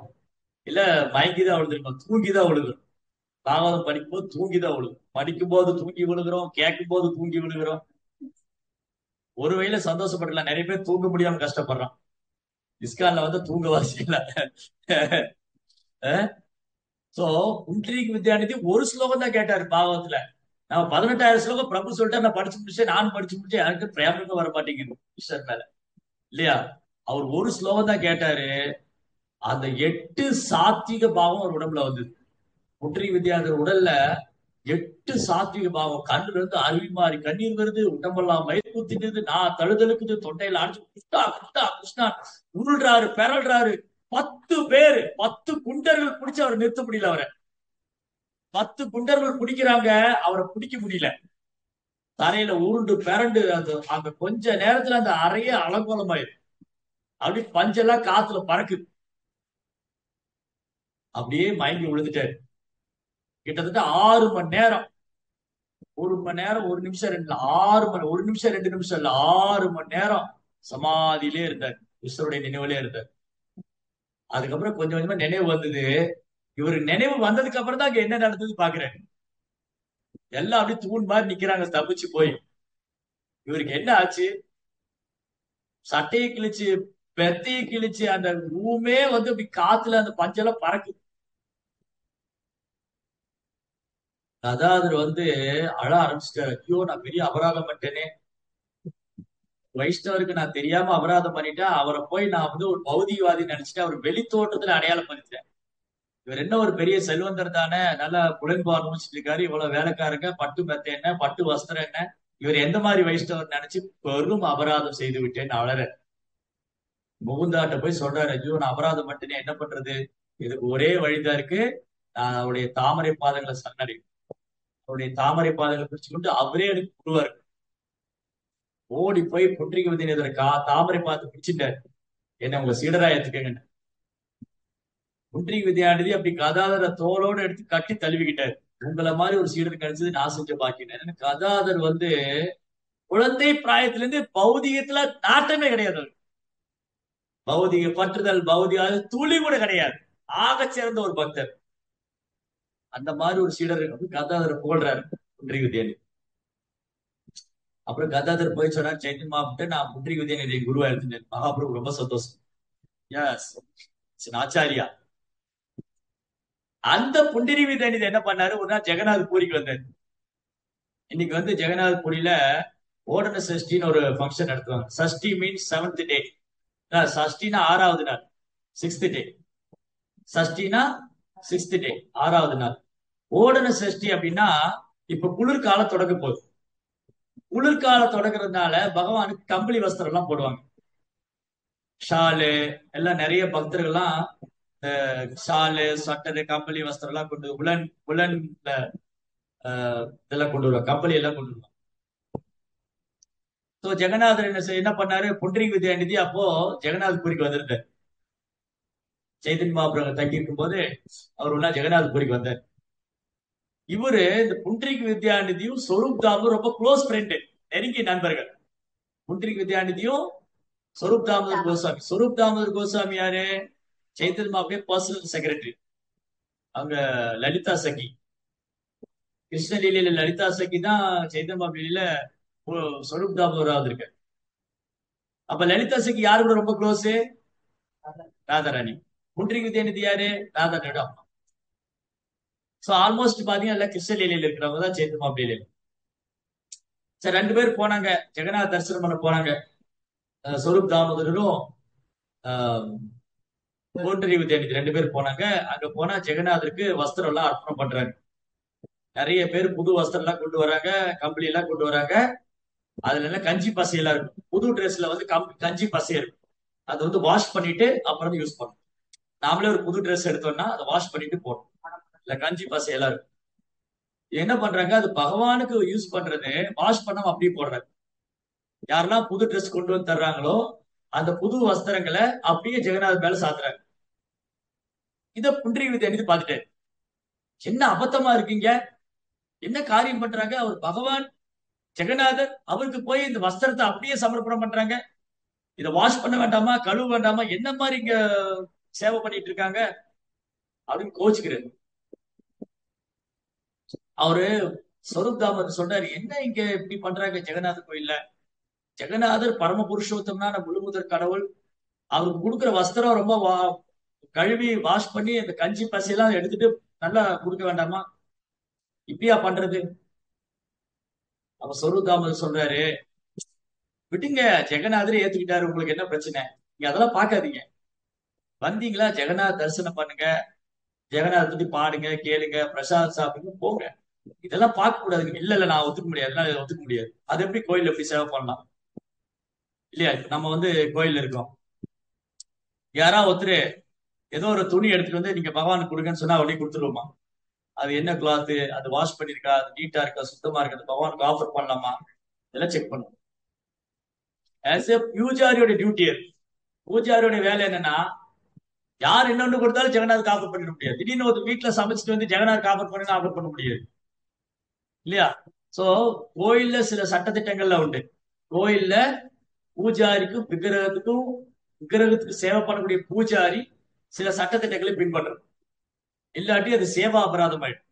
இல்ல மயங்கிதான் விழுந்திருக்கோம், தூங்கிதான் விழுகிறோம். பாகவதம் படிக்கும்போது தூங்கிதான் விழுகும், படிக்கும் போது தூங்கி விழுகிறோம், கேட்கும் போது தூங்கி விழுகிறோம். ஒரு வகையில சந்தோஷப்படலாம், நிறைய பேர் தூங்க முடியாம கஷ்டப்படுறான். இஸ்கான்ல வந்து தூங்க வாசிக்கல. சோ குண்டலினி வித்யாநிதி ஒரு ஸ்லோகம் தான் கேட்டாரு பாகவத்துல. நம்ம 18,000 ஸ்லோகம் பிரபு சொல்லிட்டு நான் படிச்சு முடிச்சேன், நானும் படிச்சு முடிச்சேன், யாருக்கு பிரேமமே வர மாட்டேங்குது கிருஷ்ணர் மேல, இல்லையா? அவர் ஒரு ஸ்லோகம் தான் கேட்டாரு, அந்த 8 சாத்விக பாவம் அவர் உடம்புல வந்தது. குண்டலினி வித்யாதர் உடல்ல 8 சாத்விக பாவம், கண்ணுல இருந்து அருவி மாறி கண்ணீர் வருது, உடம்பெல்லாம் மயிர் குத்திடுது, நான் தழுதழுக்குது, தொண்டையில அடிச்சு கிருஷ்ணா கிருஷ்ணா கிருஷ்ணா உருள்றாரு, பெறல்றாரு. 10 பேரு 10 குண்டர்கள் பிடிச்சு அவரை நிறுத்த முடியல. அவரை 10 குண்டர்கள் பிடிக்கிறாங்க, அவரை பிடிக்க முடியல. தரையில உருண்டு பெரண்டு அந்த அந்த கொஞ்ச நேரத்துல அந்த அறையே அலங்கோலமாயிரு, அப்படி பஞ்செல்லாம் காத்துல பறக்குது, அப்படியே மயங்கி விழுந்துட்டாரு. கிட்டத்தட்ட 6 மணி நேரம், 1 மணி நேரம் 1 நிமிஷம் 1 நிமிஷம் 2 நிமிஷம் இல்ல, 6 மணி நேரம் சமாதியிலே இருந்தார், ஈஸ்வருடைய நினைவுலே இருந்தார். அதுக்கப்புறம் கொஞ்சம் கொஞ்சமா நினைவு வந்தது. இவருக்கு நினைவு வந்ததுக்கு அப்புறம் தான் அங்க என்ன நடந்தது பாக்குறேன். எல்லாம் அப்படியே தூண் மாதிரி நிக்கிறாங்க தப்பிச்சு போய். இவருக்கு என்ன ஆச்சு? சட்டையை கிழிச்சு பெத்தையை கிழிச்சு அந்த ரூமே வந்து அப்படி காத்துல அந்த பஞ்செல்லாம் பறக்குது. கதாதர் வந்து அழ ஆரம்பிச்சிட்டாரு, ஐயோ நான் பெரிய அபராதம் பண்ணிட்டேனே, வைஷ்ணவருக்கு நான் தெரியாம அபராதம் பண்ணிட்டேன், அவரை போய் நான் வந்து ஒரு பௌதிகவாதி நினைச்சிட்டு அவர் வெளி தோட்டத்துல அடையாளம் பண்ணிட்டேன். இவர் என்ன ஒரு பெரிய செல்வந்தர் தானே, நல்லா புலன்பார் முடிச்சிட்டு இருக்காரு, இவ்வளவு வேலைக்காரங்க, பட்டு மெத்தை என்ன, பட்டு வஸ்திரம் என்ன, இவர் எந்த மாதிரி வைஷ்ணவர் நினைச்சு பெரும் அபராதம் செய்து விட்டேன்னு அழற. முகுந்தாட்ட போய் சொல்றாரு, ஐயோ நான் அபராதம் பண்ணிட்டேனே, என்ன பண்றது? இதுக்கு ஒரே வழிதான் இருக்கு, நான் அவருடைய தாமரை பாதங்களை சரணடை, அவருடைய தாமரை பாதங்களை பிடிச்சு கொண்டு அவரே எனக்கு குருவாரு. ஓடி போய் புன்றிக்கு வந்து தாமரை பார்த்து பிடிச்சிட்டாரு, என்ன உங்க சீடரா ஏத்துக்கங்க. புன்றிக்கு வித்யாநிதி அப்படி கதாதர தோளோடு எடுத்து கட்டி தழுவிக்கிட்டாரு. உங்களை மாதிரி ஒரு சீடர் கிடைச்சது நான் செஞ்ச பாக்கினேன். கதாதர் வந்து குழந்தை பிராயத்துல இருந்து பௌதிகத்துல நாட்டமே கிடையாது. பௌதிக பற்றுதல், பௌதிக துளி கூட கிடையாது, ஆக சிறந்த ஒரு பக்தர். அந்த மாதிரி ஒரு சீடர் கதாதரை புகழ்றாரு புன்றிக்கு வித்யாநிதி. அப்புறம் கதாதர் போய் சொன்னார் சைத்தன்ய மகாபிரபு, நான் புன்றிக்கு வித்யாநிதி குருவா எடுத்துட்டேன். மகாபிரபு ரொம்ப சந்தோஷம், எஸ் ஆச்சாரியா. அந்த புண்டிரி வித்யாநிதி என்ன பண்ணாரு, ஒரு நாள் ஜெகநாத் பூரிக்கு வந்தாரு. இன்னைக்கு வந்து ஜெகநாத் பூரியில ஓடன சஷ்டின்னு ஒரு ஃபங்க்ஷன் நடத்துவாங்க. சஷ்டி மீன்ஸ் 7th டே, சஷ்டினா 6வது நாள், 6th டே. சஷ்டினா 6th டே, 6வது நாள். ஓடன சஷ்டி அப்படின்னா இப்ப குளிர்காலம் தொடங்க போகுது. குளிர்காலம் தொடங்குறதுனால பகவானுக்கு கம்பளி வஸ்திரம் எல்லாம் போடுவாங்க, ஷாலு எல்லாம். நிறைய பக்தர்கள்லாம் ஷாலு, ஸ்வெட்டரு, கம்பளி வஸ்திரம் எல்லாம் கொண்டு உலன் உலன்ல இதெல்லாம் கொண்டு வருவாங்க, கம்பளி எல்லாம் கொண்டு வருவாங்க. ஸோ ஜெகநாதர் என்ன பண்ணாரு, புண்டரீக வித்யாநிதி அப்போ ஜெகநாத் பூரிக்கு வந்திருந்தார். சைதன்ய மகாபிரபு தங்கி இருக்கும் போது அவர் ஒன்னா ஜெகநாத் பூரிக்கு வந்தார். இவரு இந்த புண்டரீக வித்யாநிதியும் ஸ்வரூப் தாமரும் ரொம்ப க்ளோஸ் ஃப்ரெண்டு, நெருங்கிய நண்பர்கள். புண்டரீக வித்யாநிதியும் ஸ்வரூப் தாமோதர் கோஸ்வாமி. ஸ்வரூப் தாமோதர் கோஸ்வாமி யாரு? சைத்தன்ய மகாபிரபு பர்சனல் செக்ரட்டரி, அவங்க லலிதா சகி. கிருஷ்ணலீலையில லலிதா சகி தான் சைதன்ய லீலையில ஸ்வரூப் தாமோதராவது இருக்கு. அப்ப லலிதா சகி யாரு கூட ரொம்ப க்ளோஸ்? ராதாராணி. புண்டரீக வித்யாநிதி யாரு? ராதாராணியோட அம்மா. சோ ஆல்மோஸ்ட் பாத்தீங்கன்னா கிருஷ்ணலீலையில இருக்கிறவங்க தான் சைதன்ய லீலையில. சரி, 2 பேர் போனாங்க, ஜெகநாத தரிசனம் பண்ண போனாங்க. ஸ்வரூப் தாமோதரரும் புண்டரீக வித்யாநிதி 2 பேர் போனாங்க. அங்க போனா ஜெகநாதருக்கு வஸ்திரம் எல்லாம் அர்ப்பணம் பண்றாங்க. நிறைய பேர் புது வஸ்திரம் எல்லாம் கொண்டு வராங்க, கம்பளி எல்லாம் கொண்டு வராங்க. அதுல எல்லாம் கஞ்சி பசையெல்லாம் இருக்கும். புது ட்ரெஸ்ல வந்து கஞ்சி பசை இருக்கும். அதை வந்து வாஷ் பண்ணிட்டு அப்புறம் யூஸ் பண்ணணும். நாமளே ஒரு புது ட்ரெஸ் எடுத்தோம்னா அதை வாஷ் பண்ணிட்டு போடணும். இல்ல கஞ்சி பசையெல்லாம் இருக்கும். என்ன பண்றாங்க, அது பகவானுக்கு யூஸ் பண்றது வாஷ் பண்ணாம அப்படியே போடுறாங்க. யாரெல்லாம் புது ட்ரெஸ் கொண்டு வந்து தர்றாங்களோ அந்த புது வஸ்திரங்களை அப்படியே ஜெகநாதர் மேல சாத்துறாங்க. இத புண்டரீக வித்யாநிதி பார்த்துட்டாரு. என்ன அபத்தமா இருக்கீங்க, என்ன காரியம் பண்றாங்க, அவர் பகவான் ஜெகநாதர், அவருக்கு போய் இந்த வஸ்திரத்தை அப்படியே சமர்ப்பணம் பண்றாங்க. இதை வாஷ் பண்ண வேண்டாமா, கழுவ வேண்டாமா, என்ன மாதிரி இங்க சேவை பண்ணிட்டு இருக்காங்க அப்படின்னு கோச்சுக்கிறாரு. அவரு ஸ்வரூப் தாமர் சொல்றாரு, என்ன இங்க இப்படி பண்றாங்க ஜெகநாதர் கோயில்ல? ஜெகநாதர் பரம புருஷோத்தமனான முழுமுதற் கடவுள். அவருக்கு கொடுக்குற வஸ்திரம் ரொம்ப கழுவி வாஷ் பண்ணி அந்த கஞ்சி பசையெல்லாம் எடுத்துட்டு நல்லா கொடுக்க வேண்டாமா? இப்படியா பண்றது? அப்ப ஸ்வரூப் தாமர் சொல்றாரு, விட்டுங்க, ஜெகநாதரே ஏத்துக்கிட்டாரு, உங்களுக்கு என்ன பிரச்சனை? நீங்க அதெல்லாம் பார்க்காதீங்க. வந்தீங்களா, ஜெகநாத் தரிசனம் பண்ணுங்க, ஜெகநாத பத்தி பாடுங்க, கேளுங்க, பிரசாத் சாப்பிடுங்க, போங்க. இதெல்லாம் பார்க்க கூடாதுங்க. இல்ல இல்ல, நான் ஒத்துக்க முடியாது, என்னால ஒத்துக்க முடியாது. அது எப்படி கோயில் எப்படி சேவை பண்ணலாம்? இல்லையா? நம்ம வந்து கோயில்ல இருக்கோம், யாராவது ஒருத்தர் ஏதோ ஒரு துணி எடுத்துட்டு வந்து நீங்க பகவானுக்கு கொடுங்கன்னு சொன்னா உடனே கொடுத்துருவோமா? அது என்ன கிளாத், அது வாஷ் பண்ணிருக்கா, அது நீட்டா இருக்கா, சுத்தமா இருக்கா, அது பகவானுக்கு ஆஃபர் பண்ணலாமா? இதெல்லாம் செக் பண்ணுவோம். As a பூஜாரியோட duty. பூஜாரியோட வேலை என்னன்னா, யார் இன்னொன்னு கொடுத்தாலும் ஜெகநாத் ஆஃபர் பண்ணிட முடியாது. திடீர்னு ஒரு வீட்டுல சமைச்சிட்டு வந்து ஜெகநாத் ஆஃபர் பண்ணுங்க ஆஃபர் பண்ண முடியாது, இல்லையா? சோ கோயில்ல சில சட்டத்திட்டங்கள்ல உண்டு. கோயில்ல பூஜாரிக்கும் விக்கிரகத்துக்கு சேவை பண்ணக்கூடிய பூஜாரி சில சட்டத்திட்டங்களை பின்பற்றணும். இல்லாட்டி அது சேவா அபராதம் ஆயிடும்.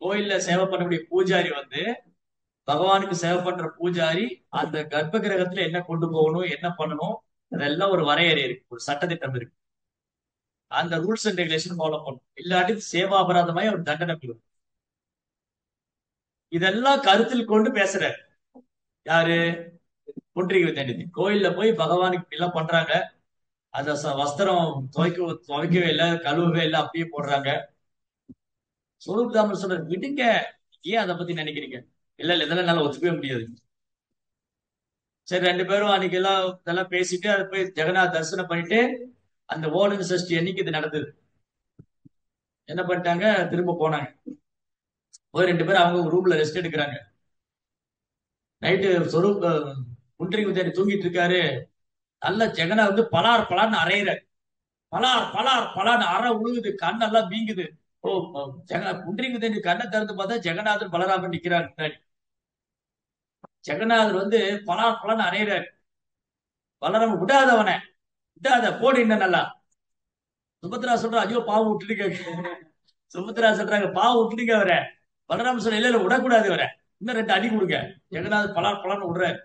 கோயில்ல சேவை பண்ணக்கூடிய பூஜாரி வந்து பகவானுக்கு சேவை பண்ற பூஜாரி அந்த கர்ப்ப கிரகத்துல என்ன கொண்டு போகணும், என்ன பண்ணணும், அதெல்லாம் ஒரு வரையறை இருக்கு, ஒரு சட்டத்திட்டம் இருக்கு. அந்த ரூல்ஸ் அண்ட் ரெகுலேஷன் ஃபாலோ பண்ணணும். இல்லாட்டி சேவா அபராதமாய் ஒரு தண்டனை பெறும். இதெல்லாம் கருத்தில் கொண்டு பேசுற யாரு? புண்டரீக வித்யாநிதி. கோயில்ல போய் பகவானுக்கு எல்லாம் பண்றாங்க. அத வஸ்திரம் துவைக்கவே இல்லை, கழுவவே இல்லை, அப்படியே போடுறாங்க. ஸ்வரூப் தாமர் சொல்ற, விடுங்க, ஏன் அதை பத்தி நினைக்கிறீங்க? இல்ல இல்ல, இதெல்லாம் என்னால ஒத்துக்கவே முடியாது. சரி, 2 பேரும் அன்னைக்கு எல்லாம் இதெல்லாம் பேசிட்டு அதை போய் ஜெகநாத் தரிசனம் பண்ணிட்டு அந்த ஓணம் சஷ்டி அன்னைக்கு இது நடந்தது. என்ன பண்ணிட்டாங்க, திரும்ப போனாங்க. போய் 2 பேரும் அவங்க ரூம்ல ரெஸ்ட் எடுக்கிறாங்க. நைட்டு ஸ்வரூப் புண்டரீக வித்யாநிதி தூங்கிட்டு இருக்காரு. நல்ல ஜெகநாத் வந்து பலார் பலார்னு அரையிறாரு. பலார் பலார் பலார்னு அரை உழுகுது, கண்ணெல்லாம் வீங்குது. ஓ, புண்டரீக வித்யாநிதி கண்ணை திறந்து பார்த்தா ஜெகநாதர் பலராமன் நிக்கிறாரு முன்னாடி. ஜெகநாதர் வந்து பலார் பலார்னு அரையிறாரு. பலராமன், விடாதவனை விடாத, போடு இன்னும் நல்லா. சுபத்ரா சொல்றா, ஐயோ பாவம் விட்டுடுங்க. சுபத்ரா சொல்றாங்க, பாவம் விட்டுடுங்க அவரை. பலராமன் சொல்ற, இல்ல இல்ல, விடக்கூடாது அவரை, இன்னும் 2 அடி கொடுங்க. ஜெகநாதர் பலார் பலார்னு விடுறாரு.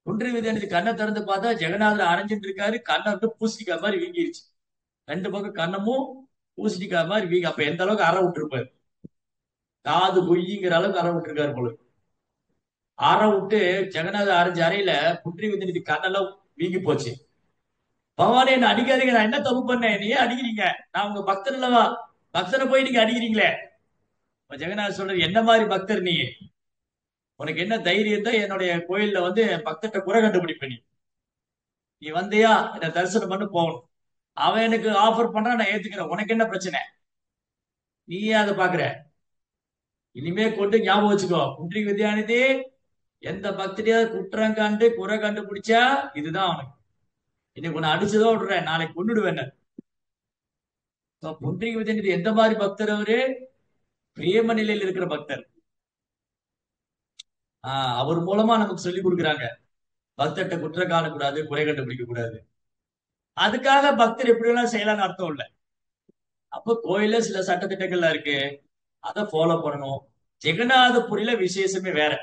புண்டரீக வித்யாநிதி கண்ணை திறந்து பார்த்தா ஜெகநாதர் அரைஞ்சிட்டு இருக்காரு. கண்ணை விட்டு பூசணிக்காய் மாதிரி வீங்கிருச்சு. 2 பக்கம் கண்ணமும் பூசணிக்காய் மாதிரி வீங்க. அப்ப எந்த அளவுக்கு அற விட்டுருப்பாரு, காது பொய்ங்கிற அளவுக்கு அற விட்டுருக்காரு போல. அற விட்டு ஜெகநாதர் அரைஞ்ச அறையில புண்டரீக வித்யாநிதி கண்ணெல்லாம் வீங்கி போச்சு. பகவானே, என்ன அடிக்காதீங்க, நான் என்ன தப்பு பண்ணேன், நீ ஏன் அடிக்கிறீங்க? நான் உங்க பக்தர் இல்லவா? பக்தனை போய் நீங்க அடிக்கிறீங்களே. ஜெகநாதர் சொல்றது, என்ன மாதிரி பக்தர் நீ? உனக்கு என்ன தைரியம் தான் என்னுடைய கோயில்ல வந்து பக்தர்கிட்ட குறை கண்டுபிடிப்ப? நீ வந்தியா, என்ன தரிசனம் பண்ணு, போகணும். அவன் எனக்கு ஆஃபர் பண்றான், நான் ஏத்துக்கிறேன். உனக்கு என்ன பிரச்சனை? நீயே அதை பாக்குற. இனிமே கொண்டு ஞாபகம் வச்சுக்கோ, புண்டரீக வித்யாநிதி எந்த பக்தரையாவது குற்றம் கண்டு குறை கண்டுபிடிச்சா இதுதான் அவனுக்கு. இன்னைக்கு உன்னை அடிச்சுதான் விடுறேன், நாளைக்கு கொண்டுடுவேன். புண்டரீக வித்யாநிதி எந்த மாதிரி பக்தர்? அவரு பிரேம நிலையில் இருக்கிற பக்தர். அவர் மூலமா நமக்கு சொல்லி கொடுக்குறாங்க, பக்தர்கிட்ட குற்றம் காணக்கூடாது, குறை கண்டுபிடிக்க கூடாது. அதுக்காக பக்தர் எப்படி எல்லாம் செய்யலாம்னு அர்த்தம் இல்ல. அப்ப கோயில்ல சில சட்டத்திட்டங்கள்லாம் இருக்கு. அதை ஃபாலோ பண்ணணும். ஜெகநாதபுரியில விசேஷமே வேற.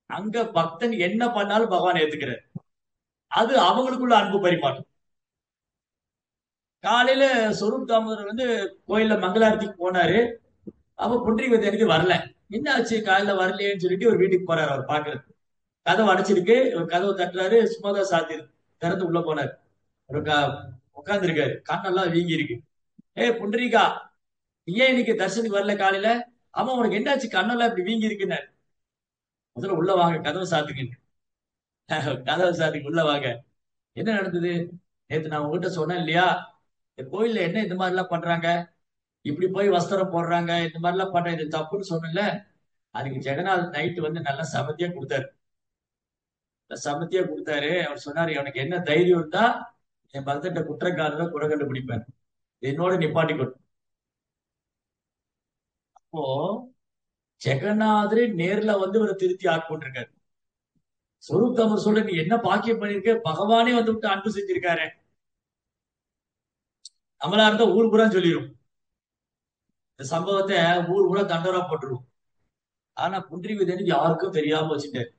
அங்க பக்தன் என்ன பண்ணாலும் பகவான் ஏத்துக்கிறார். அது அவங்களுக்குள்ள அன்பு பரிமாற்றம். காலையில சொரூப் தாமோதர் கோயில்ல மங்களாரத்திக்கு போனாரு. அப்ப புண்டரீக எனக்கு வரல. என்ன ஆச்சு காலையில வரலையேன்னு சொல்லிட்டு ஒரு வீட்டுக்கு போறாரு. அவர் பாக்குறது கதவு அடைச்சிருக்கு. இவர் கதவை தட்டுறாரு. சும்மாதான் சாத்தி திறந்து உள்ள போனாரு. ஒரு உட்கார்ந்து இருக்காரு. கண்ணெல்லாம் வீங்கி இருக்கு. புண்டரீகா, ஏன் இன்னைக்கு தர்சனுக்கு வரல காலையில? ஆமா, உனக்கு என்னாச்சு கண்ணெல்லாம் இப்படி வீங்கி இருக்குன்னு? முதல்ல உள்ள வாங்க, கதவை சாத்துங்க. கதவை சாத்துக்கு உள்ள வாங்க. என்ன நடந்தது? நேத்து நான் உங்ககிட்ட சொன்னேன் இல்லையா, இந்த கோயில்ல என்ன இந்த மாதிரி எல்லாம் பண்றாங்க, இப்படி போய் வஸ்திரம் போடுறாங்க, இந்த மாதிரி எல்லாம் பண்ற, இது தப்புன்னு சொன்னல. அதுக்கு ஜெகநாத் நைட்டு நல்லா சமத்தியா கொடுத்தாரு. சமத்தியா கொடுத்தாரு. அவர் சொன்னாரு, எனக்கு என்ன தைரியம் இருந்தா என் பக்தர்கிட்ட குற்றக்காரரை குறை கண்டுபிடிப்பேன், என்னோட நிப்பாட்டி கொடு. அப்போ ஜெகநாதரே நேர்ல இவரை திருத்தி ஆட்கொண்டிருக்காரு. சொரூப் தாமர் சொல்ற, நீ என்ன பாக்கியம் பண்ணிருக்க, பகவானே விட்டு அன்பு செஞ்சிருக்காரு. நம்மளா இருந்தா ஊர் பூரா சொல்லிடும் இந்த சம்பவத்தை, ஊர் பூரா தண்டரா போட்டுருவோம். ஆனா புண்டரீகதேனுக்கு யாருக்கும் தெரியாம வச்சுட்டாரு.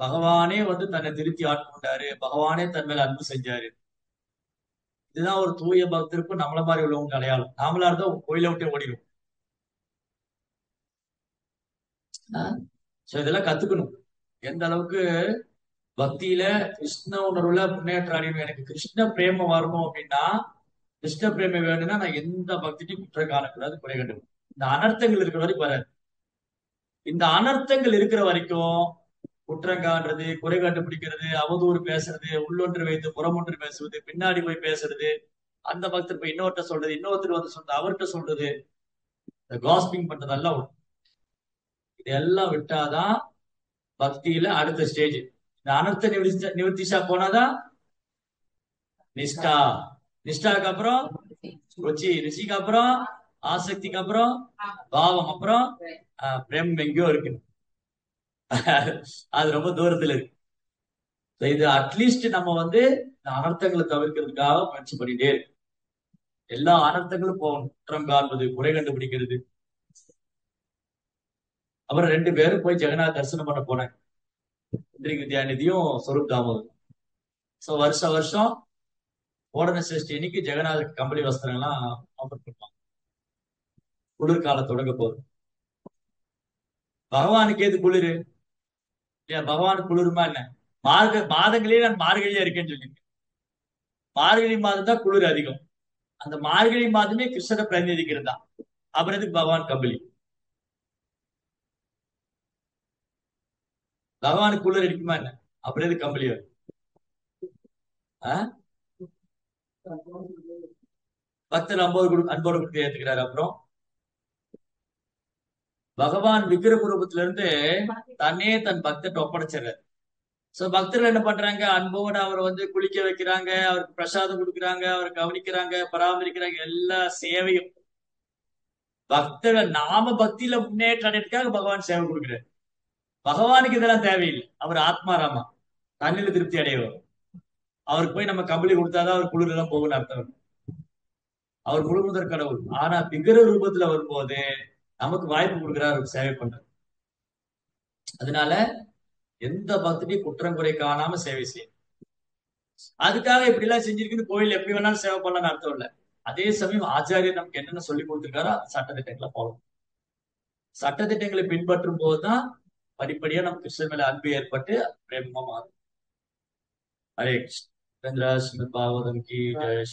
பகவானே தன்னை திருத்தி ஆட்கொண்டாரு. பகவானே தன் மேல அன்பு செஞ்சாரு. இதுதான் ஒரு தூய பக்தருக்கும் நம்மள மாதிரி உள்ளவங்க அடையாளம். நாமளா இருந்தா கோயிலை விட்டு ஓடிடும். இதெல்லாம் கத்துக்கணும். எந்த அளவுக்கு பக்தியில கிருஷ்ண உணர்வுல முன்னேற்றம் அடையணும். எனக்கு கிருஷ்ண பிரேமம் வரணும் அப்படின்னா, கிருஷ்ண பிரேமம் வேணும்னா நான் எந்த பக்தியும் குற்றம் காணக்கூடாது, குறை கண்டுக்கணும். இந்த அனர்த்தங்கள் இருக்கிற வரைக்கும் வராது. இந்த அனர்த்தங்கள் இருக்கிற வரைக்கும் குற்றம் காண்றது, குறை கண்டுபிடிக்கிறது, அவதூறு பேசுறது, உள்ளொன்று வைத்து புறமொன்று பேசுவது, பின்னாடி போய் பேசுறது, அந்த பக்தர் போய் இன்னொருத்த சொல்றது, இன்னொருத்தர் சொல்றது, அவர்கிட்ட சொல்றது, இந்த காஸ்பிங் பண்றதெல்லாம் வரும். இதெல்லாம் விட்டாதான் பக்தியில அடுத்த ஸ்டேஜ். இந்த அனர்த்த நிவர்த்திஷா போனாதான் நிஷ்டா. நிஷ்டாக்கு அப்புறம் ருச்சி, ருச்சிக்கு அப்புறம் ஆசக்திக்கு அப்புறம் பாவம், அப்புறம் பிரேமம் எங்கேயோ இருக்கு. அது ரொம்ப தூரத்துல இருக்கு. இது அட்லீஸ்ட் நம்ம இந்த அனர்த்தங்களை தவிர்க்கிறதுக்காக முயற்சி பண்ணிட்டே இருக்கு. எல்லா அனர்த்தங்களும் போகணும். குற்றம் காண்பது, குறை கண்டுபிடிக்கிறது. அப்புறம் 2 பேரும் போய் ஜெகநாத் தரிசனம் பண்ண போனாங்க, இந்திரிக வித்யாநிதியும் சொரூப் தாமோதர். சோ வருஷம் ஓடன சஷ்டி அன்னைக்கு ஜெகநாதருக்கு கம்பளி வஸ்திரம்லாம் ஆஃபர் பண்ணுவாங்க. குளிர்காலம் தொடங்க போகுது. பகவானுக்கு ஏது குளிர்? ஏன் பகவானுக்கு குளிருமா என்ன? மாதங்களே நான் மார்கழியா இருக்கேன்னு சொல்லியிருக்கேன். மார்கழி மாதம் தான் குளிர் அதிகம். அந்த மார்கழி மாதமே கிருஷ்ணரை பிரதிநிதிக்கிறது தான். அப்புறம் எதுக்கு பகவான் கம்பளி? பகவானுக்கு குளிர் அடிக்குமா என்ன? அப்புறம் எதுக்கு கம்பளி வரும்? பக்தர் அன்போடு கொடுத்து ஏத்துக்கிறாரு. அப்புறம் பகவான் விக்கிரக ரூபத்துல இருந்து தன்னே தன் பக்தர் ஒப்படைச்சிடுறாரு. சோ பக்தர்கள் என்ன பண்றாங்க? அன்போடு அவரை குளிக்க வைக்கிறாங்க, அவருக்கு பிரசாதம் கொடுக்குறாங்க, அவரை கவனிக்கிறாங்க, பராமரிக்கிறாங்க. எல்லா சேவையும் பக்தர்கள் நாம பக்தியில முன்னேற்றம் அடைறதுக்காக பகவான் சேவை கொடுக்கிறார். பகவானுக்கு இதெல்லாம் தேவையில்லை. அவர் ஆத்மாராமா, தண்ணில திருப்தி அடையவர். அவருக்கு போய் நம்ம கம்பளி கொடுத்தாதான் அவர் குளிர் எல்லாம் போகும்னு அர்த்தம். அவர் முழுமுதற் கடவுள். ஆனா விக்கிரக ரூபத்துல வரும்போது நமக்கு வாய்ப்பு கொடுக்கிறார் சேவை பண்றது. அதனால எந்த பக்தியும் குற்றம் குறை காணாம சேவை செய்யும். அதுக்காக இப்படி எல்லாம் செஞ்சிருக்குன்னு கோயில் எப்படி வேணாலும் சேவை பண்ணலாம்னு அர்த்தம் இல்லை. அதே சமயம் ஆச்சாரியர் நமக்கு என்னென்ன சொல்லி கொடுத்திருக்காரோ சட்டத்திட்டங்களை ஃபாலோ, சட்டத்திட்டங்களை பின்பற்றும் போதுதான் படிப்படியா நமக்கு கிருஷ்ணன் மேல அன்பு ஏற்பட்டு பிரேமமா மாறும். ஹரே கிருஷ்ண. பாகவதம் கி ஜெய்.